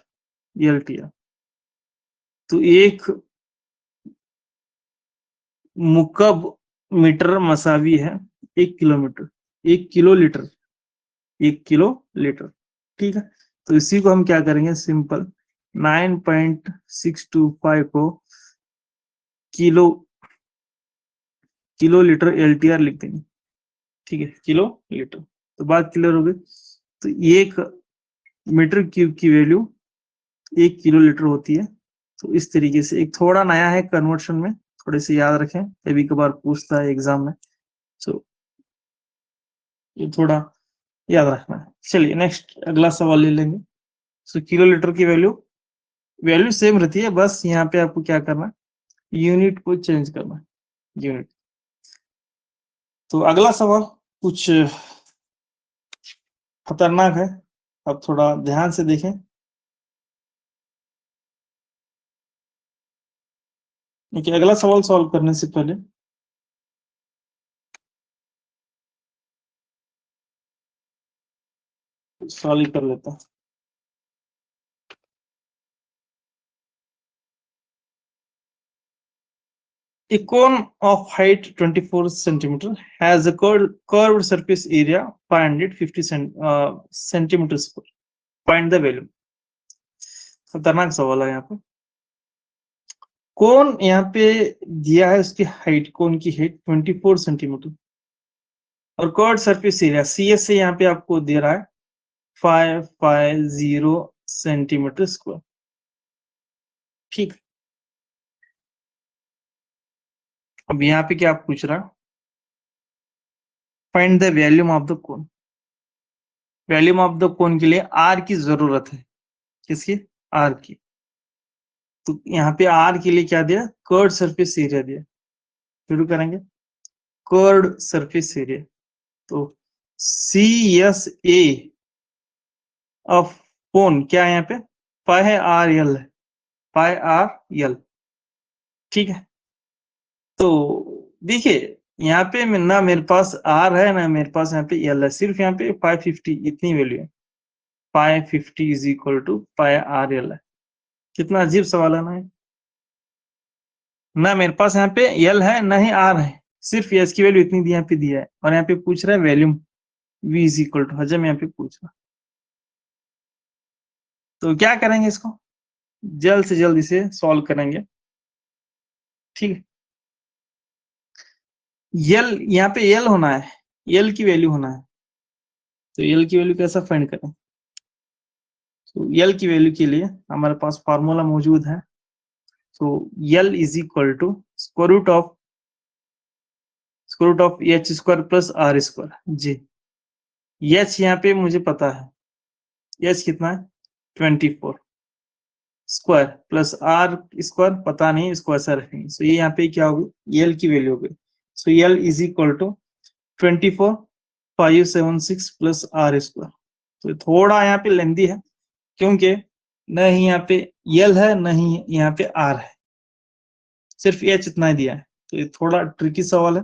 तो एक मुकब मीटर मसावी है 1 किलोमीटर, 1 किलोलीटर, 1 किलोलीटर, ठीक है। तो इसी को हम क्या करेंगे, सिंपल 9.625 को किलोलीटर LTR लिख देंगे, ठीक है, किलोलीटर। तो बात क्लियर हो गई। तो एक मीटर क्यूब की वैल्यू 1 किलोलीटर होती है। तो इस तरीके से, एक थोड़ा नया है कन्वर्शन में, थोड़े से याद रखें, कभी कभार पूछता है एग्जाम में, सो ये थोड़ा याद रखना है। चलिए नेक्स्ट अगला सवाल ले लेंगे। सो किलोलीटर की वैल्यू वैल्यू सेम रहती है, बस यहाँ पे आपको क्या करना, यूनिट को चेंज करना, यूनिट। तो अगला सवाल कुछ खतरनाक है, अब थोड़ा ध्यान से देखें। देखिए अगला सवाल सॉल्व करने से पहले सॉल्व कर लेता हूं। A cone of height 24 centimeter has a curved surface area 550 centimeters square. Find the value. खतरनाक सवाल है यहाँ पे। कोन यहाँ पे दिया है, उसकी हाइट, कोन की हाइट 24 सेंटीमीटर और कर्व्ड सरफेस एरिया CS से यहाँ पे आपको दे रहा है 550 सेंटीमीटर स्क्वायर। ठीक, अब यहाँ पे क्या पूछ रहा है, find the volume of the cone. Volume of the cone के लिए R की जरूरत है, किसकी, R की। तो यहाँ पे R के लिए क्या दिया, कर्व्ड सरफेस एरिया दिया। शुरू करेंगे, कर्व्ड सरफेस एरिया, तो CSA ऑफ कोन क्या है यहाँ पे, पाई है RL है, पाई RL। ठीक है, तो देखिए यहाँ पे ना मेरे पास R है ना मेरे पास यहाँ पे L है, सिर्फ यहाँ पे 550 इतनी वैल्यू है। 550 is equal to pi RL है। कितना अजीब सवाल है ना मेरे पास यहाँ पे L है ना ही R है, सिर्फ S की वैल्यू इतनी यहाँ पे दिया है, और यहाँ पे पूछ रहा है volume V is equal to, हजम यहाँ पे पूछ रहा। तो क्या करेंगे, इसको जल्द से जल्द इसे सॉल्व करेंगे। ठीक है, L यहाँ पे L होना है, L की वैल्यू होना है, तो L की वैल्यू कैसा फाइंड करें। तो L की वैल्यू के लिए हमारे पास फार्मूला मौजूद है। तो L is equal to square root of H square plus R square. जी, H यहाँ पे मुझे पता है, H कितना है 24 स्क्वायर प्लस R स्क्वायर पता नहीं, इसको ऐसा रखेंगे। सो ये यहाँ पे क्या होगी, L की वैल्यू हो गई। So L is equal to 24 576 plus R square. तो थोड़ा यहाँ पे लेंदी है, क्योंकि न ही यहाँ पे L है न ही यहाँ पे R है, सिर्फ H इतना ही दिया है। तो ये थोड़ा ट्रिकी सवाल है,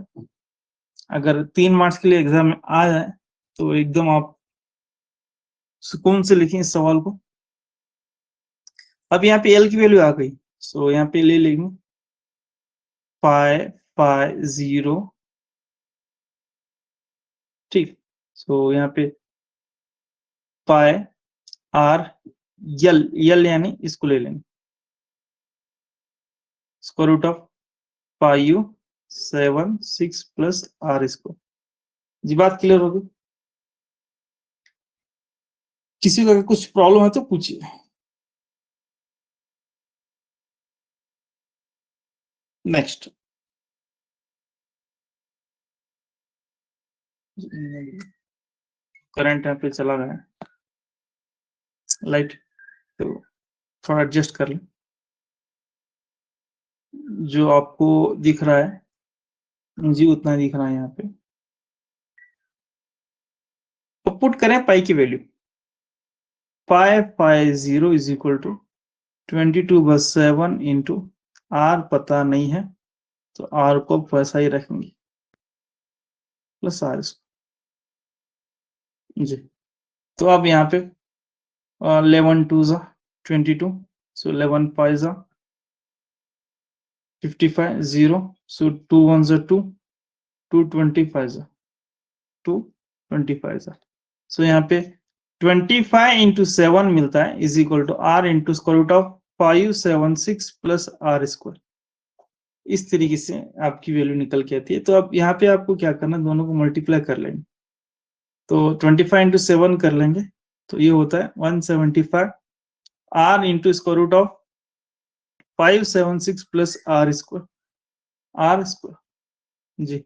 अगर 3 मार्क्स के लिए एग्जाम में आ जाए तो एकदम आप सुकून से लिखें इस सवाल को। अब यहाँ पे L की वैल्यू आ गई, सो यहाँ पे ले लेंगे 550। ठीक, सो यहाँ पे पाई RL यानी इसको ले लेंगे square root of 576 plus R square. जी बात क्लियर होगी, किसी को अगर कुछ प्रॉब्लम है तो पूछिए। नेक्स्ट, करंट यहाँ पे चला गया लाइट, तो थोड़ा एडजस्ट कर लें। जो आपको दिख रहा है जी उतना दिख रहा है यहाँ पे। तो पुट करें पाई की value, 550 is equal to 22/7 into R पता नहीं है, तो R को वैसा ही रखेंगे प्लस R जी। तो अब यहाँ पे 11 2 22, सो 11 5 55 0, सो 2 1 2, 225 225। सो यहाँ पे 25 इंटू 7 मिलता है is equal to R into square root of 576 plus R square. इस तरीके से आपकी वैल्यू निकल के आती है। तो अब यहाँ पे आपको क्या करना, दोनों को मल्टीप्लाई कर लेंगे, तो 25 इंटू 7 कर लेंगे, तो ये होता है 175 R into square root of 576 plus R square जी।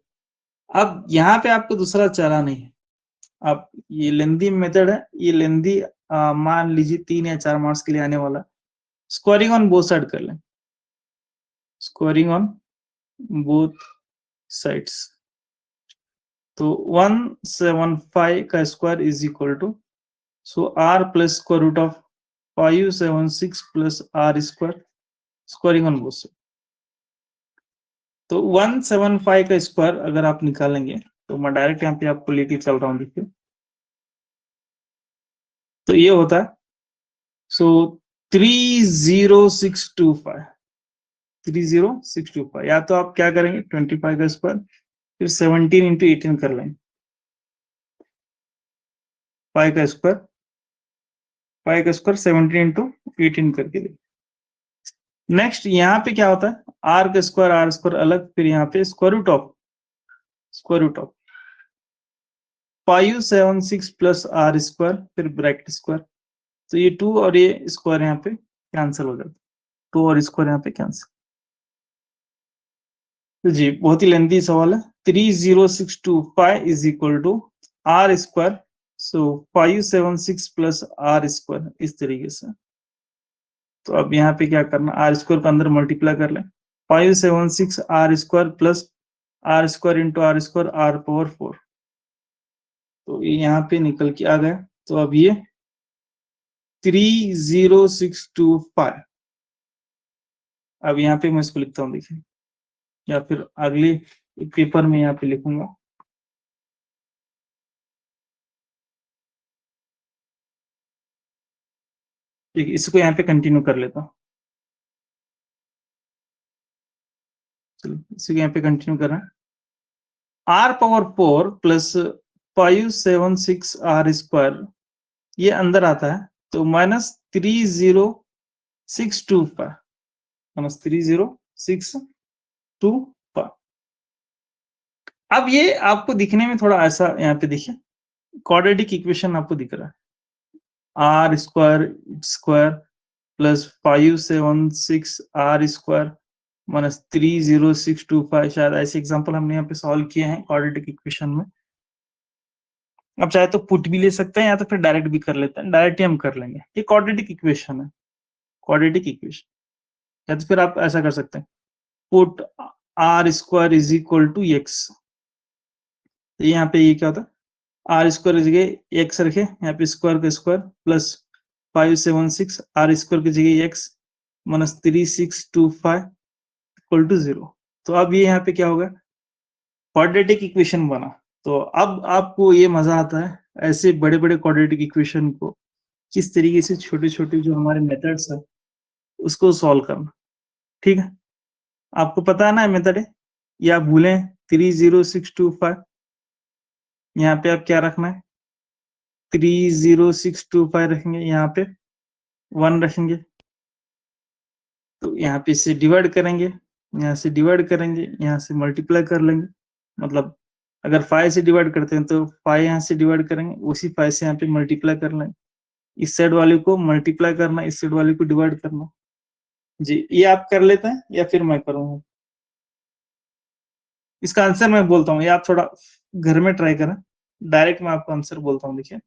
अब यहाँ पे आपको दूसरा चारा नहीं है, अब ये लेंदी मेथड है, ये लेंदी मान लीजिए 3 या 4 मार्क्स के लिए आने वाला, स्क्वायरिंग ऑन बोथ साइड कर लें, स्क्वायरिंग ऑन बोथ साइड्स। तो 175 का square is equal to, so r plus square root of 576 plus r square, squaring on both side. तो 175 का स्क्वायर अगर आप निकालेंगे तो मैं डायरेक्ट यहाँ पे आपको लेके चल रहा हूँ, देखिए तो ये होता है, सो 30625, 30625। या तो आप क्या करेंगे 25 का स्क्वायर फिर 17 इंटू 18 कर लेंगे, 5 का स्क्वायर 17 इंटू 18 करके दें। नेक्स्ट यहाँ पे क्या होता है, आर का स्क्वायर अलग, फिर यहाँ पे square root of 576 plus R square फिर ब्रैकेट स्क्वायर। तो ये 2 और ये स्क्वायर यहाँ पे कैंसिल हो जाता है, 2 और स्क्वायर यहाँ पे कैंसिल। तो जी बहुत ही लेंथी सवाल है। 30625 is equal to R square, so 576 plus R square, इस तरीके से। तो अब यहाँ पे क्या करना, आर स्क्वायर का अंदर मल्टीप्लाई कर लें, 576 R square plus R square into R square R power 4। तो ये यहाँ पे निकल के आ गया। तो अब ये 30625, अब यहाँ पे मैं इसको लिखता हूँ, देखिए, या फिर अगले पेपर में यहाँ पे लिखूंगा। ठीक, इसको यहाँ पे कंटिन्यू कर लेता हूँ। चलो इसको यहाँ पे कंटिन्यू कर रहे हैं। R power 4 plus 576 R square ये अंदर आता है, तो माइनस 30625, माइनस 30625। अब ये आपको दिखने में थोड़ा ऐसा, यहाँ पे देखिए क्वाड्रेटिक इक्वेशन आपको दिख रहा है, R square plus 576 R square minus 30625। शायद ऐसे एग्जांपल हमने यहाँ पे सॉल्व किए हैं क्वाड्रेटिक इक्वेशन में। अब चाहे तो पुट भी ले सकते हैं या तो फिर डायरेक्ट भी कर लेते हैं, डायरेक्ट ही हम कर लेंगे। ये क्वाड्रेटिक इक्वेशन है, क्वाड्रेटिक इक्वेशन। या तो फिर आप ऐसा कर सकते हैं, put R square is equal to X. यहाँ पे ये क्या होता है, आर स्क्वायर की जगह एक्स रखे, यहाँ पे स्क्वायर का स्क्वायर प्लस 576 आर स्क्वायर की जगह एक्स माइनस 3625 इक्वल टू 0। तो अब ये यहाँ पे क्या होगा, क्वाड्रेटिक इक्वेशन बना। तो अब आपको ये मजा आता है ऐसे बड़े बड़े क्वाड्रेटिक इक्वेशन को किस तरीके से छोटे छोटे जो हमारे मेथड्स है उसको सॉल्व करना। ठीक है, आपको पता है ना मेथड है, या भूलें 30625, यहाँ पे आप क्या रखना है 30625 रखेंगे, यहाँ पे 1 रखेंगे, तो यहाँ पे से डिवाइड करेंगे, यहाँ से डिवाइड करेंगे, यहाँ से मल्टीप्लाई कर लेंगे। मतलब अगर 5 से डिवाइड करते हैं तो 5 यहाँ से डिवाइड करेंगे, उसी 5 से यहाँ पे मल्टीप्लाई कर लेंगे। इस साइड वाले को मल्टीप्लाई करना, इस साइड वाले को डिवाइड करना। जी ये आप कर लेते हैं या फिर मैं करूँगा? इसका आंसर मैं बोलता हूँ, या आप थोड़ा घर में ट्राई करें, डायरेक्ट मैं आपको आंसर बोलता हूँ। देखिए,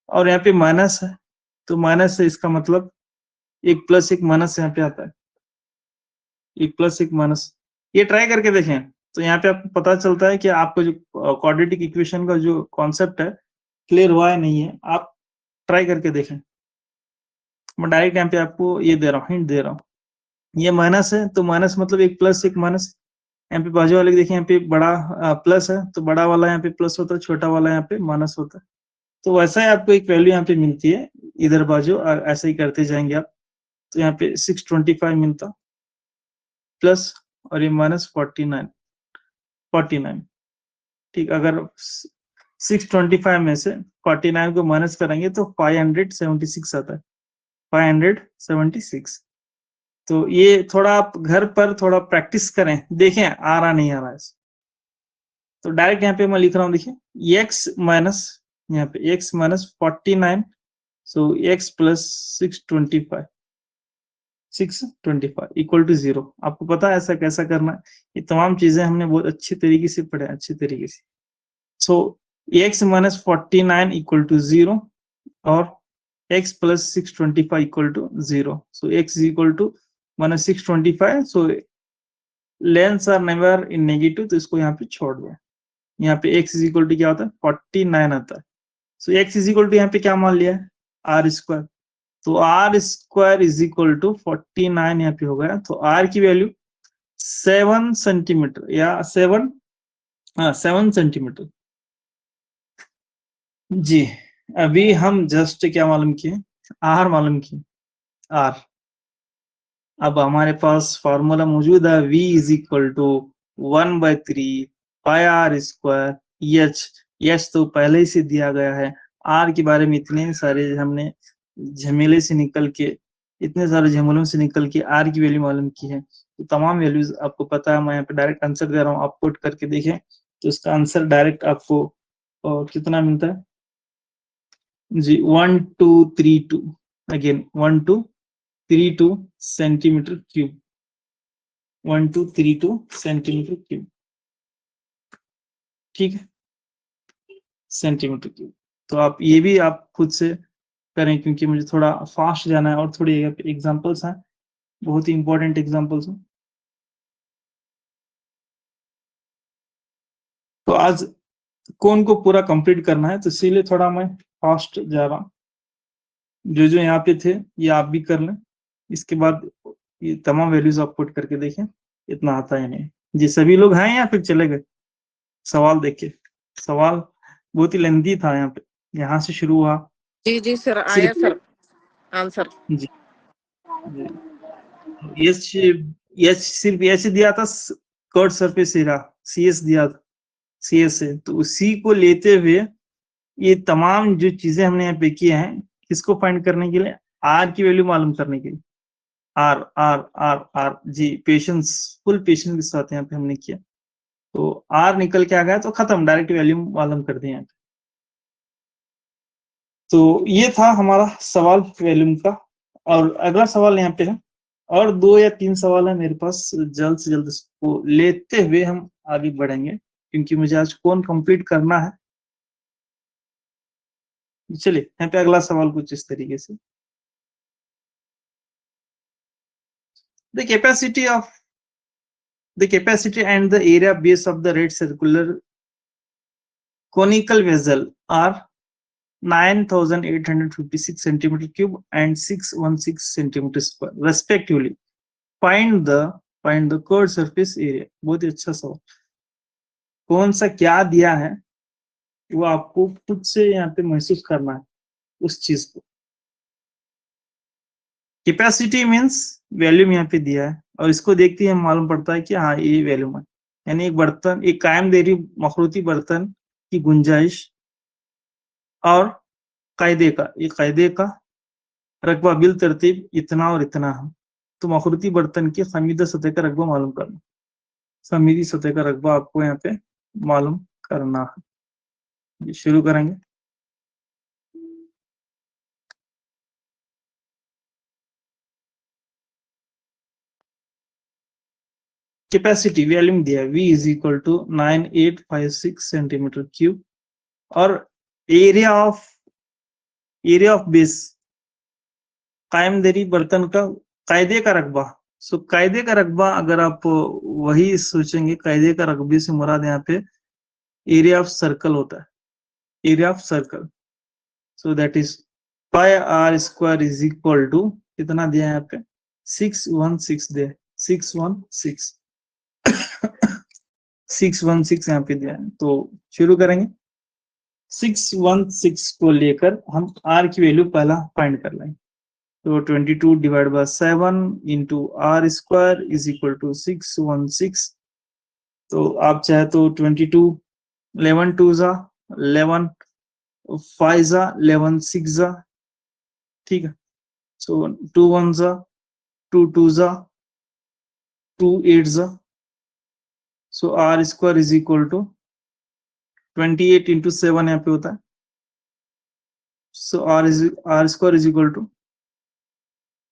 और यहाँ पे माइनस है, तो माइनस है, इसका मतलब एक प्लस एक माइनस यहाँ पे आता है, एक प्लस एक माइनस। ये ट्राई करके देखें तो यहाँ पे आपको पता चलता है कि आपको जो क्वाड्रेटिक इक्वेशन का जो कॉन्सेप्ट है क्लियर हुआ है नहीं है। आप ट्राई करके देखें, मैं डायरेक्ट यहाँ पे आपको ये दे रहा हूँ, हिंट दे रहा हूँ। ये माइनस है तो माइनस मतलब एक प्लस एक माइनस। यहाँ पे बाजू वाले देखिए, यहाँ पे बड़ा प्लस है तो बड़ा वाला यहाँ पे प्लस होता है, छोटा वाला यहाँ पे माइनस होता है। तो वैसा ही आपको एक वैल्यू यहाँ पे मिलती है इधर बाजू, ऐसे ही करते जाएंगे आप। तो यहाँ पे 625 मिलता प्लस, और ये माइनस 49। ठीक, अगर 625 में से 49 को माइनस करेंगे तो 576 आता है, 576। तो ये थोड़ा आप घर पर थोड़ा प्रैक्टिस करें, देखें आ रहा नहीं आ रहा है। तो डायरेक्ट यहाँ पे मैं लिख रहा हूँ, देखिए x माइनस, यहाँ पे x minus 49, so x plus 625 equal to 0। आपको पता है ऐसा कैसा करना है? ये तमाम चीजें हमने बहुत अच्छी तरीके से पढ़े, अच्छी तरीके से। सो x माइनस 49 इक्वल टू 0, और x plus 625 equal to 0. So x is equal to 625. So lengths are never in negative, तो इसको यहाँ पे छोड़ दो। यहाँ पे x इज इक्वल टू क्या होता है 49 आता है। So x is equal to यहाँ पे क्या मान लिया है आर स्क्वायर, तो R square is equal to 49 यहाँ पे हो गया। तो r की वैल्यू 7 सेंटीमीटर या 7 सेंटीमीटर। जी अभी हम जस्ट क्या मालूम किए आर मालूम किए आर। अब हमारे पास फॉर्मूला मौजूद है v is equal to 1/3 pi R square H तो पहले ही से दिया गया है। आर के बारे में इतने सारे हमने झमेले से निकल के इतने सारे झमेलों से निकल के आर की वैल्यू मालूम की है, तो तमाम वैल्यूज आपको पता है। मैं यहाँ पे डायरेक्ट आंसर दे रहा हूँ, आप पुट करके देखें तो इसका आंसर डायरेक्ट आपको कितना मिलता है जी 1232 again 1232 centimetre cube 1232 centimetre cube, ठीक है सेंटीमीटर क्यूब। तो आप ये भी आप खुद से करें क्योंकि मुझे थोड़ा फास्ट जाना है और थोड़ी एग्जांपल्स हैं, बहुत ही इंपॉर्टेंट एग्जांपल्स हैं। तो आज कौन को पूरा कंप्लीट करना है, तो इसीलिए थोड़ा मैं फास्ट जा रहा हूँ। जो जो यहाँ पे थे ये आप भी कर लें, इसके बाद ये तमाम वैल्यूज आप पुट करके देखें इतना आता है नहीं। जी सभी लोग हैं या फिर चले गए? सवाल देखिए, सवाल बहुत ही लेंथी था यहाँ पे, यहाँ से शुरू हुआ। जी जी सर आया सर आंसर। जी ये सिर्फ ऐसे दिया था कर्व सरफेस एरिया CS दिया था CS से, तो उसी को लेते हुए ये तमाम जो चीजें हमने यहाँ पे किए हैं किसको फाइंड करने के लिए आर की वैल्यू मालूम करने के लिए। आर आर आर आर जी पेशेंस फुल पेशेंस के साथ यहाँ पे हमने किया, तो आर निकल के आ गया तो खत्म, डायरेक्ट वैल्यू मालूम कर दिए यहाँ पे। तो ये था हमारा सवाल वैल्यूम का। और अगला सवाल यहाँ पे है, और 2 या 3 सवाल है मेरे पास, जल्द से जल्द इसको लेते हुए हम आगे बढ़ेंगे क्योंकि मुझे आज कौन कंप्लीट करना है। चलिए यहाँ पे अगला सवाल कुछ इस तरीके से, the capacity and the area base of the red circular conical vessel are 9856 centimeter cube and 616 centimeter square respectively. Find the curved surface area. बहुत ही अच्छा सवाल। कौन सा क्या दिया है वो आपको खुद से यहाँ पे महसूस करना है उस चीज को। कैपेसिटी मीन्स वैल्यूम यहाँ पे दिया है और इसको देखते ही हमें मालूम पड़ता है कि हाँ ये वैल्यूम है, यानी एक बर्तन एक कायमदेरी मखरूती बर्तन की गुंजाइश और कायदे का रकबा बिल तरतीब इतना और इतना है। तो मखरूती बर्तन की खमीदा सतह का रकबा मालूम करना, खमीदी सतह का रकबा आपको यहाँ पे मालूम करना है। शुरू करेंगे। कैपेसिटी वैल्यूम दिया है V is equal to 9856 centimetre cube और एरिया ऑफ बेस कायमदेरी बर्तन का कायदे का रकबा। सो कायदे का रकबा अगर आप वही सोचेंगे, कायदे का रकबे से मुराद यहाँ पे एरिया ऑफ सर्कल होता है, area of circle. So that is pi R square is equal to कितना दिया है यहाँ पे 616 दिया, 616 616 यहाँ पे दिया है। तो शुरू करेंगे। 616 को लेकर हम r की वैल्यू पहला फाइंड कर लेंगे। तो 22 divide by 7 into R square is equal to 616। तो आप चाहे तो 22 11 2 जा 11 5 जा 11 6 जा, ठीक है। सो 2 1 जा 2 2 जा 2 8 जा। So R square is equal to 28 into 7 यहाँ पे होता है। So R square is equal to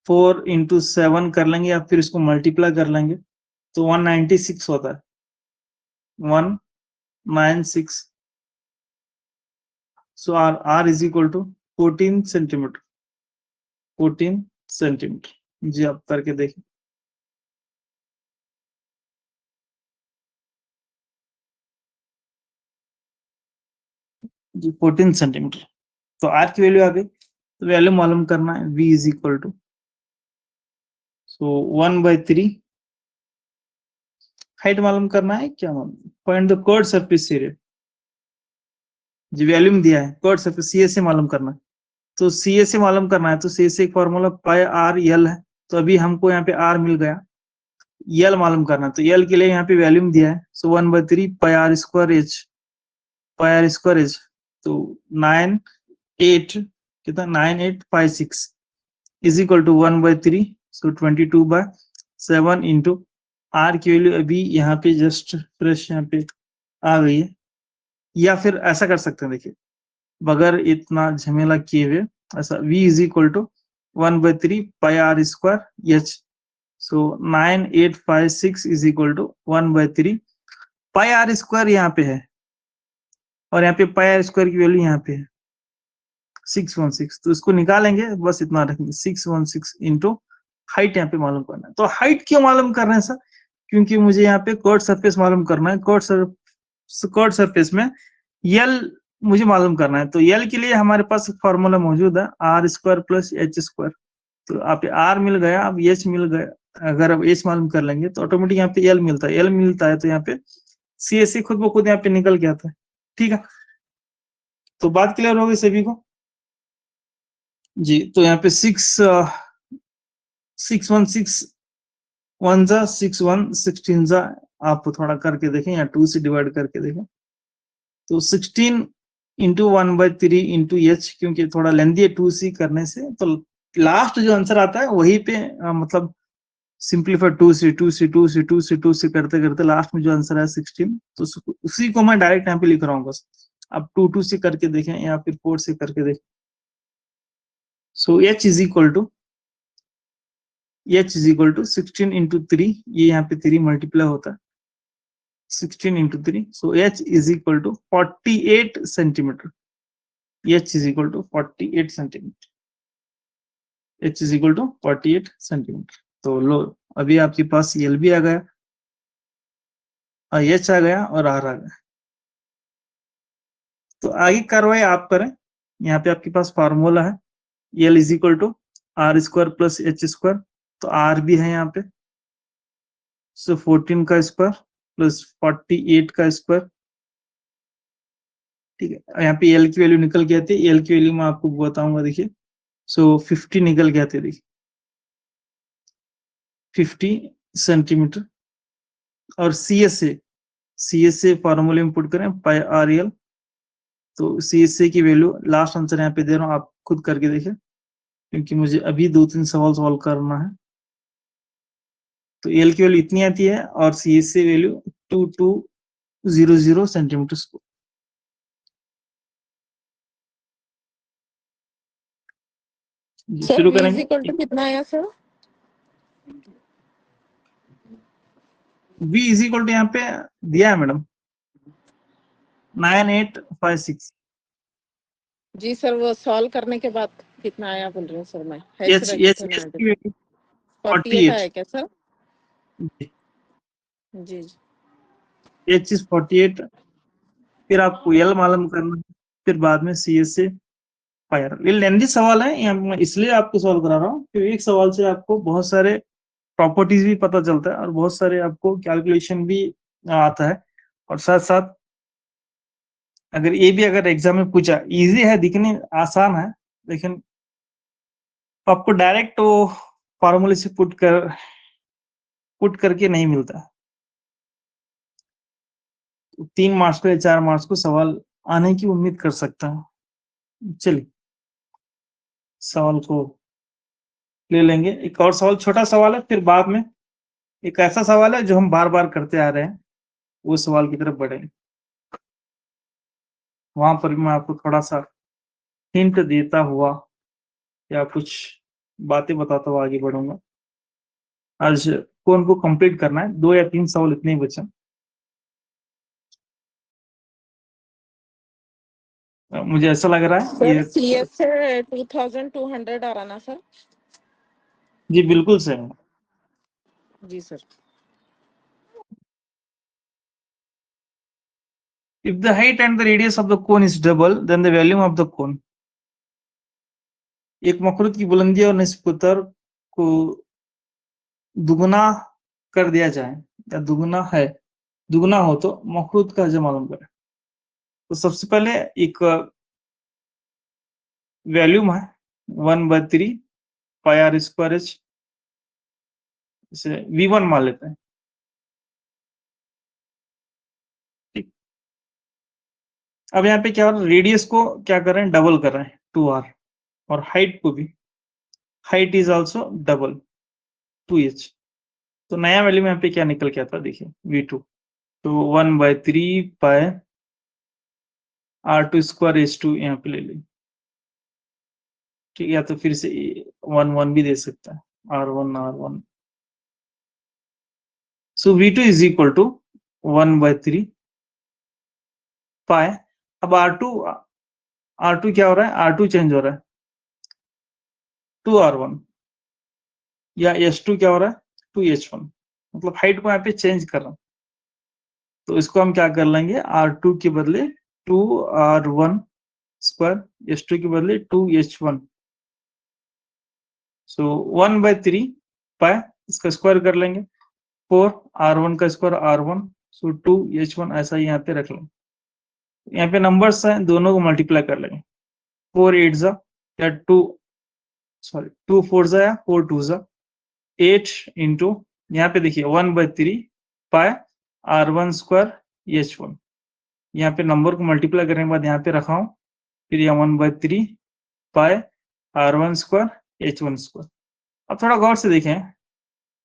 4 into 7 कर लेंगे या फिर इसको मल्टीप्लाई कर लेंगे तो 196 होता है, 196। So R is equal to 14 centimetre, 14 centimetre. जी आप करके देखें। जी 14 सेंटीमीटर। तो आर की वैल्यू आ गई। तो वैल्यू मालूम करना है, v is equal to, so 1/3 height मालूम करना है, क्या मालूम, find the curve surface area. जी वैल्यूम दिया है, कर्व सरफेस सी से मालूम करना है। तो सी से मालूम करना है तो सी से एक फॉर्मूला पाई आर यल है। तो अभी हमको यहाँ पे आर मिल गया, यल मालूम करना है। तो यल के लिए यहाँ पे वैल्यूम दिया है, so 1/3 pi R square H, pi R square H. तो 9.8 कितना, 9.856 is equal to 1/3, so 22/7 into R की वैल्यू अभी यहाँ पे जस्ट फ्रेश यहाँ पे आ गई है। या फिर ऐसा कर सकते हैं, देखिए बगैर इतना झमेला किए हुए, ऐसा v is equal to 1/3 pi R square H. So 9.856 is equal to 1/3 pi R square यहाँ पे है, और यहाँ पे पाई आर स्क्वायर की वैल्यू यहाँ पे है 616। तो इसको निकालेंगे, बस इतना रखेंगे 616 इंटू हाइट यहाँ पे मालूम करना है। तो हाइट क्यों मालूम कर रहे हैं सर? क्योंकि मुझे यहाँ पे कर्व सरफेस मालूम करना है। कर्व सरफेस में यल मुझे मालूम करना है। तो यल के लिए हमारे पास फॉर्मूला मौजूद है, R square plus H square. तो आप आर मिल गया, अब एच मिल गया। अगर अब एच मालूम कर लेंगे तो ऑटोमेटिक यहाँ पे एल मिलता है, एल मिलता है तो यहाँ पे सी एस सी खुद ब खुद यहाँ पे निकल के आता है। ठीक है, तो बात क्लियर हो गई सभी को? जी तो यहाँ पे 616 1 जा 61 16 जा, आप थोड़ा करके देखें या 2 से डिवाइड करके देखें। तो 16 इंटू 1/3 इंटू एच, क्योंकि थोड़ा लेंदी है 2c करने से, तो लास्ट जो आंसर आता है वही पे मतलब सिंप्लीफाई 2c करते करते लास्ट में जो आंसर है 16, तो उसी को मैं डायरेक्ट यहाँ पे लिख रहा हूँ बस। अब 2 से करके देखें या फिर 4 से करके देखें। So h is equal to 16 into 3, ये यहाँ पे 3 मल्टीप्लाई होता है, 16 into 3, so h is equal to 48 centimetre. h is equal to 48 centimetre, h is equal to 48 centimetre. तो लो अभी आपके पास यल भी आ गया, h आ गया और r आ गया। तो आगे कार्रवाई आप करें। यहाँ पे आपके पास फार्मूला है, L is equal to R square plus H square. तो r भी है यहाँ पे, सो 14 का स्क्वायर प्लस 48 का स्क्वायर। ठीक है, यहाँ पे एल की वैल्यू निकल के आती है, एल की वैल्यू मैं आपको बताऊंगा, देखिए। सो 50 निकल के आते, देखिए 50 सेंटीमीटर। और सी एस से फॉर्मूले में पुट करें पाई आर एल। तो सी एस की वैल्यू लास्ट आंसर यहाँ पे दे रहा हूँ, आप खुद करके देखें, क्योंकि मुझे अभी 2-3 सवाल सॉल्व करना है। तो एल की वैल्यू इतनी आती है और C S value 2200 centimetre square. शुरू v is करेंगे। equal to कितना आया sir? v is equal to यहाँ पे दिया है मैडम 9856। जी सर, वो सॉल्व करने के बाद कितना आया बोल रहे हैं सर? मैं एच की वैल्यू 48 48। आया क्या सर? जी एच इज 48, फिर आपको एल मालूम करना है, फिर बाद में सी एस से फायर। ये लेंदी सवाल है, यहाँ मैं इसलिए आपको सॉल्व करा रहा हूँ क्योंकि एक सवाल से आपको बहुत सारे प्रॉपर्टीज भी पता चलता है और बहुत सारे आपको कैलकुलेशन भी आता है। और साथ साथ अगर ये भी अगर एग्जाम में पूछा, इजी है, दिखने आसान है, लेकिन आपको डायरेक्ट वो फॉर्मूले से पुट करके नहीं मिलता। 3 मार्क्स को या 4 मार्क्स को सवाल आने की उम्मीद कर सकता है। चलिए सवाल को ले लेंगे। एक और सवाल, छोटा सवाल है, फिर बाद में एक ऐसा सवाल है जो हम बार बार करते आ रहे हैं, वो सवाल की तरफ बढ़ेंगे। वहां पर भी मैं आपको थोड़ा सा हिंट देता हुआ या कुछ बातें बताता हुआ आगे बढ़ूंगा। आज कौन को कंप्लीट करना है, 2 या 3 सवाल इतने ही बचे। मुझे ऐसा लग रहा है सर ये CS से 2200 आ रहा ना सर? जी बिल्कुल सही है। जी sir. If the height and the radius of the cone is double, then the volume of the cone. एक मखरूत की बुलंदी और निस्फ उत्तर को दुगुना कर दिया जाए या दुगुना हो तो मखरूत का हजम मालूम करें। तो सबसे पहले एक वॉल्यूम है 1/3 पाई आर स्क्वायर एच, इसे V1 मान लेते हैं। ठीक, अब यहाँ पे क्या हो रहा है, रेडियस को क्या कर रहे हैं, डबल कर रहे हैं 2r, और हाइट को भी, height is also double 2h। तो नया वैल्यू में यहाँ पे क्या निकल के आता है देखिए V2, तो 1/3 पाई R2 स्क्वायर H2 यहाँ पे ले लें। ठीक है, या तो फिर से 1 भी दे सकता है, R1 सो V2 is equal to 1/3 pi. अब R2 क्या हो रहा है, R2 चेंज हो रहा है 2R1, या H2 क्या हो रहा है 2H1, मतलब हाइट को यहाँ पे चेंज कर रहा हूं। तो इसको हम क्या कर लेंगे, R2 के बदले 2R1 स्क्वायर, H2 के बदले 2H1, सो 1/3 पाई, इसका स्क्वायर कर लेंगे 4R1 का स्क्वायर R1, सो 2H1 ऐसा ही यहाँ पे रख लेंगे। यहाँ पे नंबर्स हैं, दोनों को मल्टीप्लाई कर लेंगे, 4 8 जा या 2 4 जा या 4 2 जा 8 इंटू, यहाँ पे देखिए 1/3 पाई R1 स्क्वायर H1, यहाँ पे नंबर को मल्टीप्लाई करने के बाद यहाँ पे रखा हूं, फिर यहाँ 1/3 पाई R1 स्क्वायर H1 स्क्वायर। अब थोड़ा गौर से देखें,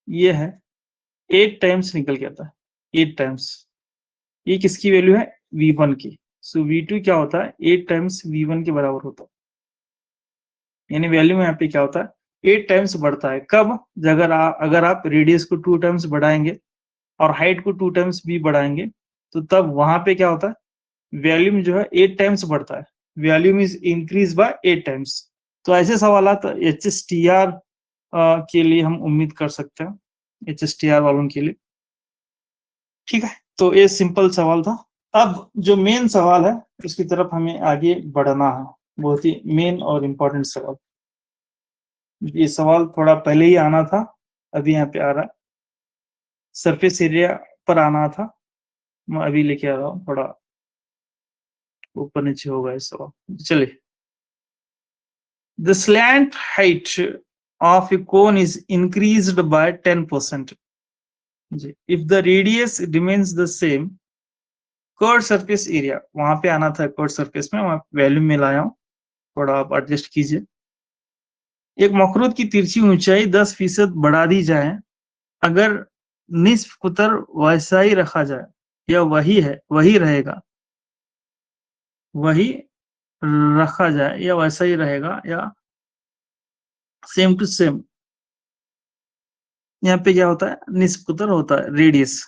ये है 8 टाइम्स निकल के आता है, 8 टाइम्स, ये किसकी वैल्यू है, V1 की। सो V2 क्या होता है, 8 टाइम्स V1 के बराबर होता है, यानी वैल्यू में यहाँ पे क्या होता है 8 टाइम्स बढ़ता है। कब, अगर आप रेडियस को 2 टाइम्स बढ़ाएंगे और हाइट को 2 टाइम्स भी बढ़ाएंगे, तो तब वहां पे क्या होता है, वैल्यूम जो है 8 टाइम्स बढ़ता है, volume is increase by 8 times. तो ऐसे सवालात HSTR के लिए हम उम्मीद कर सकते हैं, HSTR वालों के लिए। ठीक है, तो ये सिंपल सवाल था। अब जो मेन सवाल है उसकी तरफ हमें आगे बढ़ना है, बहुत ही मेन और इम्पोर्टेंट सवाल। ये सवाल थोड़ा पहले ही आना था, अभी यहाँ पे आ रहा है, सरफेस एरिया पर आना था, मैं अभी लेके आ रहा हूँ, थोड़ा ऊपर नीचे होगा इस सवाल। चलिए, the slant height of A cone is increased by 10%। If the radius remains the same, curve surface area, वहां पे आना था कर्व सरफेस में, वहां वैल्यू में लाया हूं, थोड़ा आप एडजस्ट कीजिए। एक मखरूत की तिरछी ऊंचाई 10% बढ़ा दी जाए, अगर निस्फ कुतर वैसा ही रखा जाए, या वही रहेगा, वही रखा जाए या वैसा ही रहेगा, या सेम टू सेम, यहाँ पे क्या होता है, निस्फ कुतर होता है रेडियस,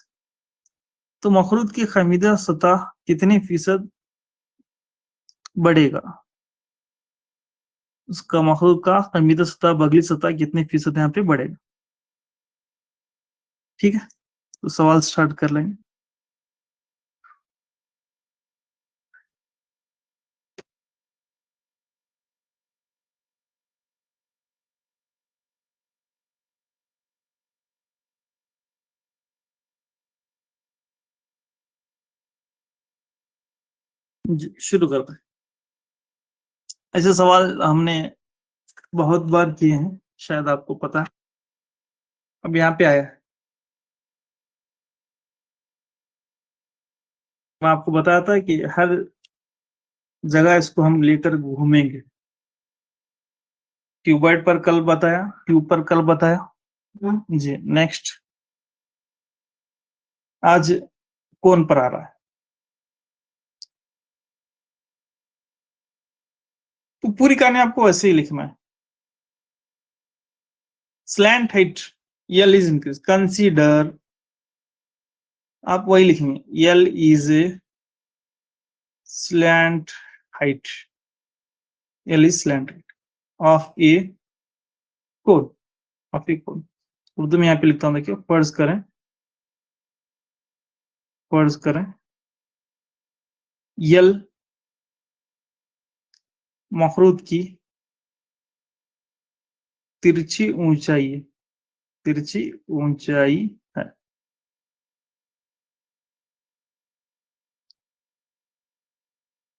तो मखरूत की खमीदा सतह कितने फीसद बढ़ेगा, उसका मखरूत का खमीदा सतह बगली सतह कितने फीसद यहाँ पे बढ़ेगा। ठीक है, तो सवाल स्टार्ट कर लेंगे। शुरू करते हैं। ऐसे सवाल हमने बहुत बार किए हैं, शायद आपको पता है। अब यहाँ पे आया है, मैं आपको बताया था कि हर जगह इसको हम लेकर घूमेंगे। ट्यूबलाइट पर कल बताया, ट्यूब पर कल बताया जी। नेक्स्ट आज कौन पर आ रहा है, तो पूरी कहानी आपको वैसे ही लिखना है। Slant height L is increase, consider, आप वही लिखेंगे, L is a slant height, L is slant height of a cone, of a cone. Urdu में यहाँ पे लिखता हूँ, देखिए फर्ज करें यल मखरूद की तिरछी ऊंचाई है।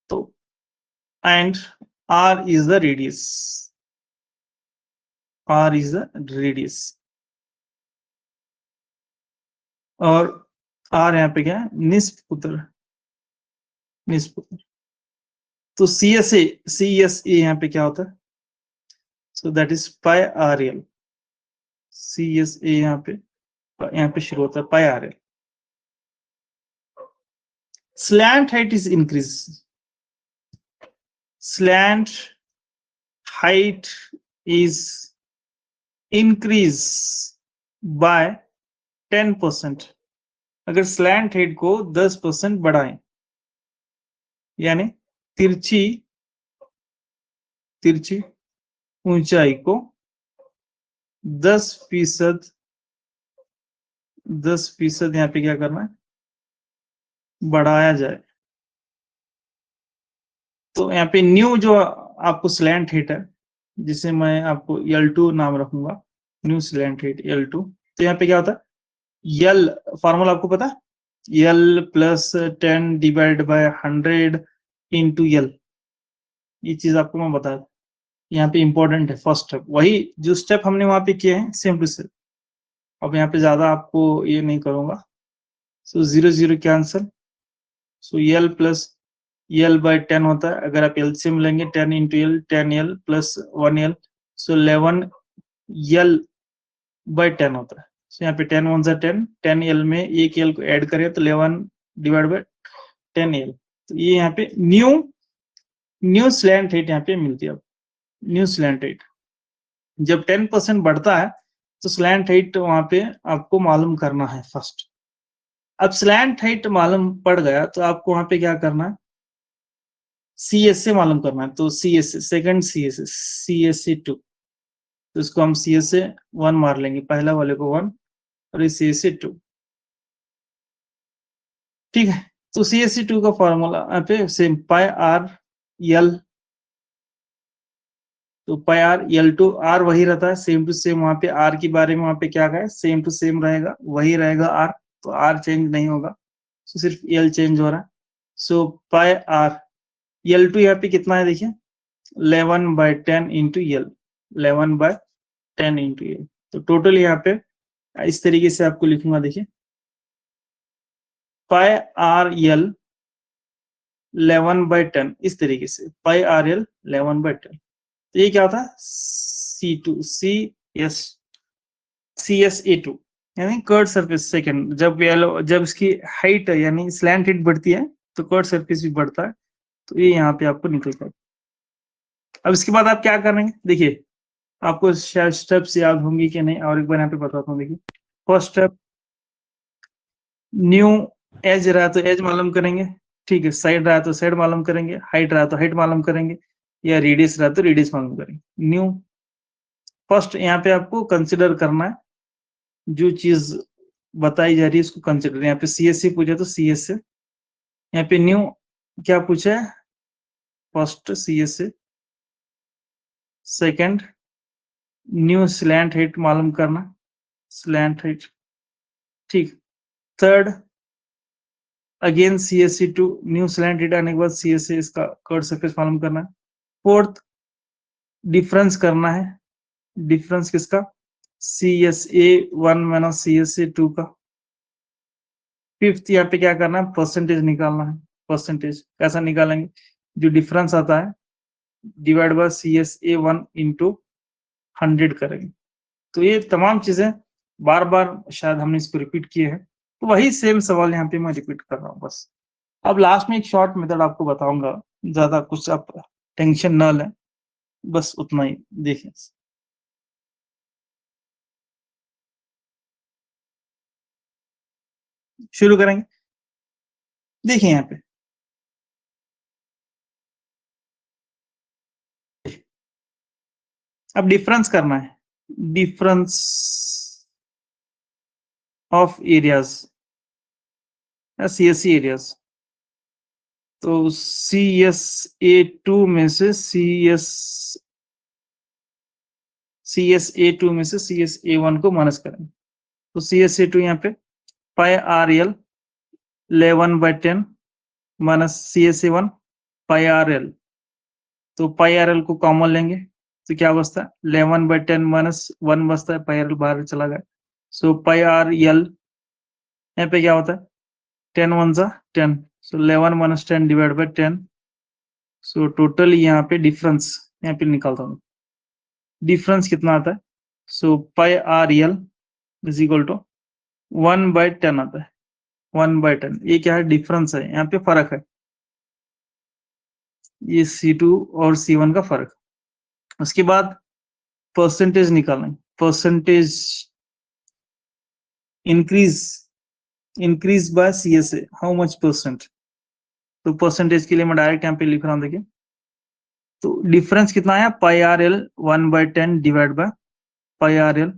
तो and R is the radius, और R यहाँ पे क्या है, निस्फ उत्तर। तो CSA यहाँ पे क्या होता है, so that is pi RL। CSA यहाँ पे शुरू होता है पाई RL। Slant height is increase by 10%। अगर स्लैंट हेड को 10% बढ़ाएं, यानी तिरछी ऊंचाई को 10% यहाँ पे क्या करना है, बढ़ाया जाए। तो यहाँ पे न्यू जो आपको स्लैंट हेड है, जिसे मैं आपको L2 नाम रखूंगा, न्यू स्लैंट हेड L2। तो यहाँ पे क्या होता है, यल फॉर्मूला आपको पता है, L plus 10 divide by 100 into L। ये चीज आपको मैं बता दूं, यहाँ पे इंपॉर्टेंट है। फर्स्ट स्टेप वही जो स्टेप हमने वहां पे किए हैं, सेम टू सेम। अब यहाँ पे ज्यादा आपको ये नहीं करूंगा। सो 0 0 कैंसल। सो L प्लस L बाय 10 होता है। अगर आप एलसीएम लेंगे 10 into L, 10L plus 1L, सो 11L बाय 10 होता है। सो यहाँ पे 10 1 10, 10L में एक L को ऐड करें तो 11 डिवाइड बाय 10L। तो ये यहाँ पे न्यू स्लैंट हेड यहाँ पे मिलती है। अब न्यू स्लैंट हेड जब 10% बढ़ता है तो स्लैंट हाइट वहां पे आपको मालूम करना है फर्स्ट। अब स्लैंट हाइट मालूम पड़ गया तो आपको वहां पे क्या करना है, CSA मालूम करना है। तो CSA सेकंड CSA2, तो इसको हम CSA1 मार लेंगे, पहला वाले को 1 और ये CSA2। ठीक है, तो CSA2 का फॉर्मूला यहाँ पे सेम पाई RL। तो पाई RL2 R वही रहता है, सेम टू सेम। वहां पे R के बारे में वहां पे क्या है, सेम टू सेम रहेगा, वही रहेगा R। तो R चेंज नहीं होगा, तो सिर्फ L चेंज हो रहा है। सो पाई RL2 यहाँ पे कितना है, देखिए 11 by 10 into L, 11 by 10 into L। तो टोटल यहाँ पे इस तरीके से आपको लिखूंगा, देखिए पाई RL 11 बाय 10, इस तरीके से पाई RL 11 बाय 10। तो ये क्या होता है, CSA2 यानी कर्ड सरफेस सेकंड। जब इसकी हाइट यानी स्लैंट हाइट बढ़ती है तो कर्ड सरफेस भी बढ़ता है। तो ये यहाँ पे आपको निकलता है। अब इसके बाद आप क्या करेंगे, देखिए आपको शायद स्टेप्स याद होंगी कि नहीं, और एक बार यहाँ पे बताता हूँ। देखिए फर्स्ट स्टेप, न्यू एज रहा तो एज मालूम करेंगे, ठीक है। साइड रहा तो साइड मालूम करेंगे, हाइट रहा तो हाइट मालूम करेंगे, या रेडियस रहा तो रेडियस मालूम करेंगे। न्यू फर्स्ट यहाँ पे आपको कंसिडर करना है, जो चीज बताई जा रही है इसको कंसिडर। यहाँ पे CSA पूछा तो CSA, यहाँ पे न्यू क्या पूछा है, first CSA, second new slant height मालूम करना, स्लैंट हाइट, ठीक। Third again CSA2, new slant height आने के बाद CSA, इसका कर्व सरफेस मालूम करना है। फोर्थ डिफरेंस करना है, डिफरेंस किसका, CSA1 माइनस CSA2 का। फिफ्थ यहाँ पे क्या करना है, परसेंटेज निकालना है। परसेंटेज कैसा निकालेंगे, जो डिफरेंस आता है डिवाइड बाय CSA1 इंटू 100 करेंगे। तो ये तमाम चीजें बार बार शायद हमने इसको रिपीट किए हैं, तो वही सेम सवाल यहाँ पे मैं रिपीट कर रहा हूँ बस। अब लास्ट में एक शॉर्ट मेथड आपको बताऊंगा, ज्यादा कुछ आप टेंशन ना लें, बस उतना ही देखें। शुरू करेंगे, देखिए यहाँ पे अब डिफरेंस करना है, डिफरेंस ऑफ एरियाज या CSE एरियाज। तो CSA2 में से CSA2 में से CSA1 को माइनस करेंगे। तो CSA2 यहाँ पे पाई RL 11/10 माइनस CSA1 पाई RL। तो पाई RL को कॉमन लेंगे तो क्या बचता है, 11/10 माइनस 1 बचता है, पाई RL बाहर चला गया। सो पाई RL यहाँ पे क्या होता है, 10 1 जा 10, सो 11 minus 10 divide by 10। So total यहाँ पे डिफरेंस यहाँ पे निकालता हूँ, डिफरेंस कितना आता है। So pi RL is equal to 1/10 आता है, 1/10। ये क्या है, डिफरेंस है, यहाँ पे फर्क है, ये C2 और C1 का फर्क। उसके बाद परसेंटेज निकालें, percentage increase by CSA, how much percent. तो परसेंटेज के लिए मैं डायरेक्ट यहाँ पे लिख रहा हूँ, देखिए तो डिफरेंस कितना आया, पाई RL 1/10 divide by pi RL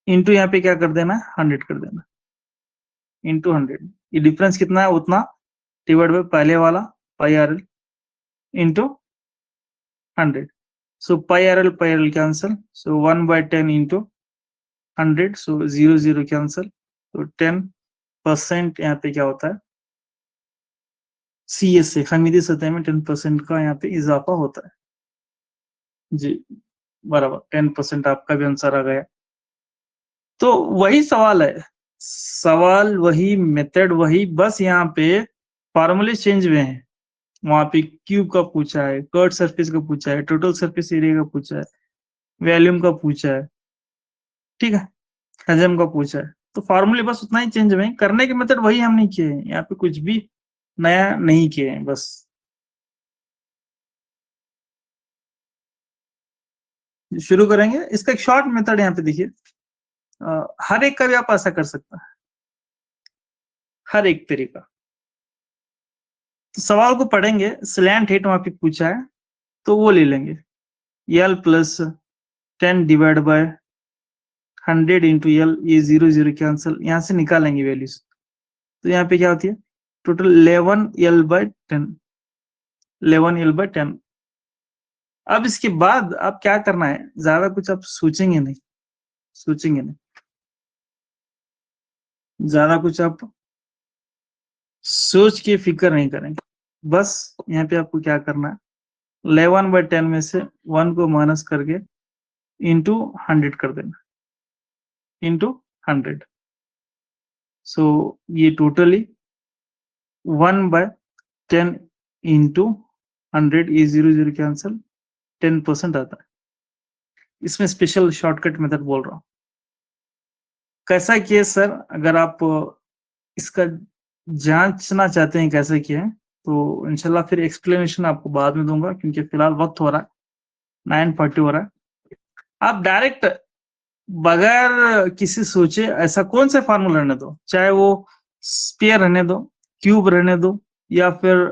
into यहाँ पे क्या कर देना है, 100 कर देना, इंटू 100। ये डिफरेंस कितना है उतना डिवाइड बाय पहले वाला पाई RL इंटू 100। सो पाई RL कैंसल, सो 1/10 इंटू 100, सो 0 0 कैंसल। तो 10% यहाँ पे क्या होता है, CSA खमीदी सतह में 10% का यहाँ पे इजाफा होता है जी, बराबर 10% आपका भी आंसर आ गया। तो वही सवाल है, सवाल वही, मेथड वही, बस यहाँ पे फॉर्मूले चेंज हुए हैं। वहां पे क्यूब का पूछा है, कर्ड सरफेस का पूछा है, टोटल सरफेस एरिया का पूछा है, वॉल्यूम का पूछा है, ठीक है, हजम का पूछा है। तो फॉर्मूले बस उतना ही चेंज हुए हैं, करने के मेथड वही हम नहीं किए हैं, यहाँ पे कुछ भी नया नहीं किए हैं बस। शुरू करेंगे, इसका एक शॉर्ट मेथड यहाँ पे देखिए, हर एक का भी आप ऐसा कर सकते हैं, हर एक तरीका। तो सवाल को पढ़ेंगे, स्लैंट हेट वहां पे पूछा है तो वो ले लेंगे, L plus 10 divide by 100 into L, ये 0 0 कैंसल, यहाँ से निकालेंगे वैल्यूज। तो यहाँ पे क्या होती है, टोटल 11L/10, 11L/10। अब इसके बाद आप क्या करना है, ज्यादा कुछ आप सोचेंगे नहीं, ज्यादा कुछ आप सोच के फिक्र नहीं करेंगे। बस यहाँ पे आपको क्या करना है, 11/10 में से 1 को माइनस करके इंटू 100 कर देना, इंटू 100। सो ये टोटली 1/10 इंटू 100, ये 0 0 कैंसल, 10% आता है। इसमें स्पेशल शॉर्टकट मेथड बोल रहा हूँ। कैसा किए सर, अगर आप इसका जांचना चाहते हैं कैसे किए तो इंशाल्लाह फिर एक्सप्लेनेशन आपको बाद में दूंगा, क्योंकि फिलहाल वक्त हो रहा है, 9:40 हो रहा है। आप डायरेक्ट बगैर किसी सोचे ऐसा कौन सा फार्मूला रहने दो, चाहे वो स्फीयर रहने दो, क्यूब रहने दो, या फिर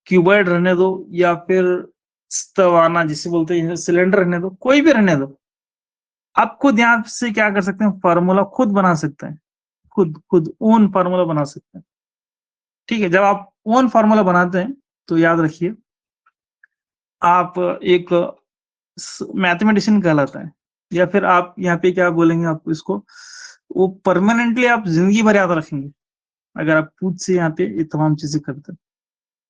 क्यूबॉइड रहने दो, या फिर स्तवाना जिसे बोलते हैं सिलेंडर रहने दो, कोई भी रहने दो, आप खुद यहाँ से क्या कर सकते हैं, फार्मूला खुद बना सकते हैं, खुद ओन फार्मूला बना सकते हैं। ठीक है, जब आप ओन फार्मूला बनाते हैं तो याद रखिए आप एक मैथमेटिशियन कहलाता है, या फिर आप यहाँ पे क्या बोलेंगे, आप इसको वो परमानेंटली आप जिंदगी भर याद रखेंगे अगर आप खुद से यहाँ पे ये तमाम चीजें करते हैं।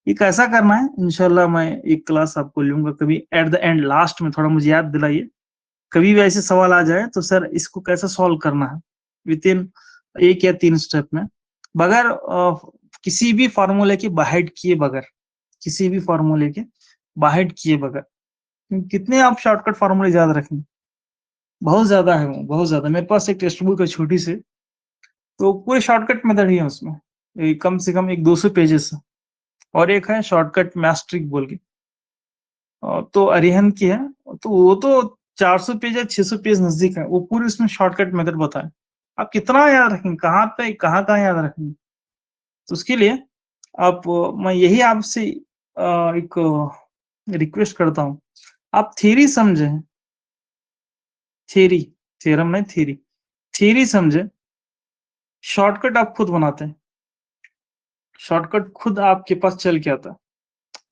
ये कैसा करना है इंशाल्लाह मैं एक क्लास आपको लूंगा कभी एट द एंड, लास्ट में थोड़ा मुझे याद दिलाइए, कभी भी ऐसे सवाल आ जाए तो सर इसको कैसे सॉल्व करना है विद इन 1 या 3 स्टेप में, बगैर किसी भी फॉर्मूले के बाहर किए बगैर, किसी भी फॉर्मूले के बाहर किए बगैर। कितने आप शॉर्टकट फॉर्मूले याद रखेंगे, बहुत ज्यादा है वो, बहुत ज्यादा। मेरे पास एक टेक्स्ट बुक है छोटी से, तो पूरे शॉर्टकट मेथड ही है उसमें, कम से कम एक 200 पेजेस है, और एक है शॉर्टकट मैस्ट्रिक बोल के, तो अरिहंत की है, तो वो तो 400 पेज या 600 पेज नजदीक है, वो पूरी उसमें शॉर्टकट मेथड बताए। आप कितना याद रखेंगे, कहाँ पे कहाँ याद रखेंगे। तो उसके लिए आप मैं यही आपसे एक रिक्वेस्ट करता हूँ, आप थ्योरी समझें, थ्योरी, थ्योरम नहीं थ्योरी, थ्योरी समझे, शॉर्टकट आप खुद बनाते हैं, शॉर्टकट खुद आपके पास चल के आता है।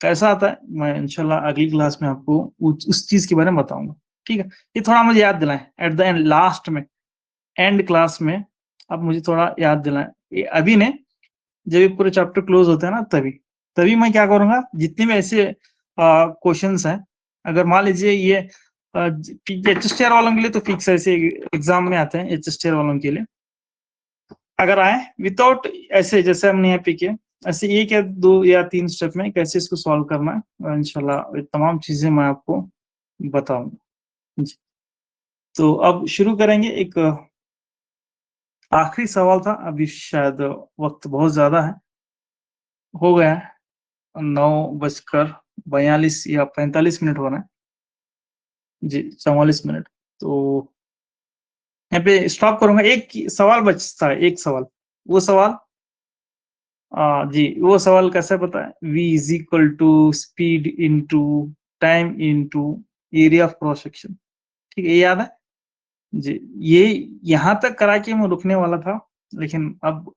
कैसा आता है मैं इंशाल्लाह अगली क्लास में आपको उस चीज के बारे में बताऊंगा, ठीक है। ये थोड़ा मुझे याद दिलाएं एट द एंड, लास्ट में, एंड क्लास में आप मुझे थोड़ा याद दिलाएं, ये अभी ने, जब ये पूरे चैप्टर क्लोज होते हैं ना तभी तभी मैं क्या करूंगा, जितने भी ऐसे क्वेश्चंस हैं, अगर मान लीजिए ये एचएसटीआर वालों के लिए तो फिक्स ऐसे एग्जाम में आते हैं, एचएसटीआर वालों के लिए अगर आए विदाउट ऐसे जैसे हमने यहाँ पे किया, ऐसे एक या दो या तीन स्टेप में कैसे इसको सॉल्व करना है, इंशाल्लाह तमाम चीजें मैं आपको बताऊंगा जी। तो अब शुरू करेंगे, एक आखिरी सवाल था, अभी शायद वक्त बहुत ज्यादा है, हो गया है 9:42 या 45 मिनट हो रहे हैं जी, 44 मिनट। तो यहाँ पे स्टॉप करूंगा, एक सवाल बचता है, एक सवाल, वो सवाल जी, वो सवाल कैसे पता है, v is equal to speed into time into area of cross section, ठीक है, ये याद है जी। ये यहाँ तक करा के मैं रुकने वाला था, लेकिन अब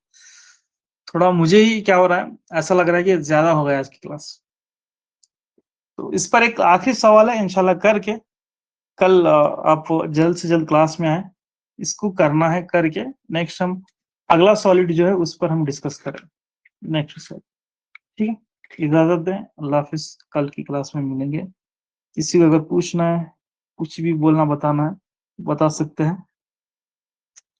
थोड़ा मुझे ही क्या हो रहा है, ऐसा लग रहा है कि ज्यादा हो गया आज की क्लास। तो इस पर एक आखिरी सवाल है, इंशाल्लाह करके कल आप जल्द से जल्द क्लास में आए, इसको करना है, करके नेक्स्ट हम अगला सॉलिड जो है उस पर हम डिस्कस करें नेक्स्ट सॉलिड, ठीक है। इजाजत दें, अल्लाह हाफिज, कल की क्लास में मिलेंगे। किसी को अगर पूछना है, कुछ भी बोलना बताना है, बता सकते हैं।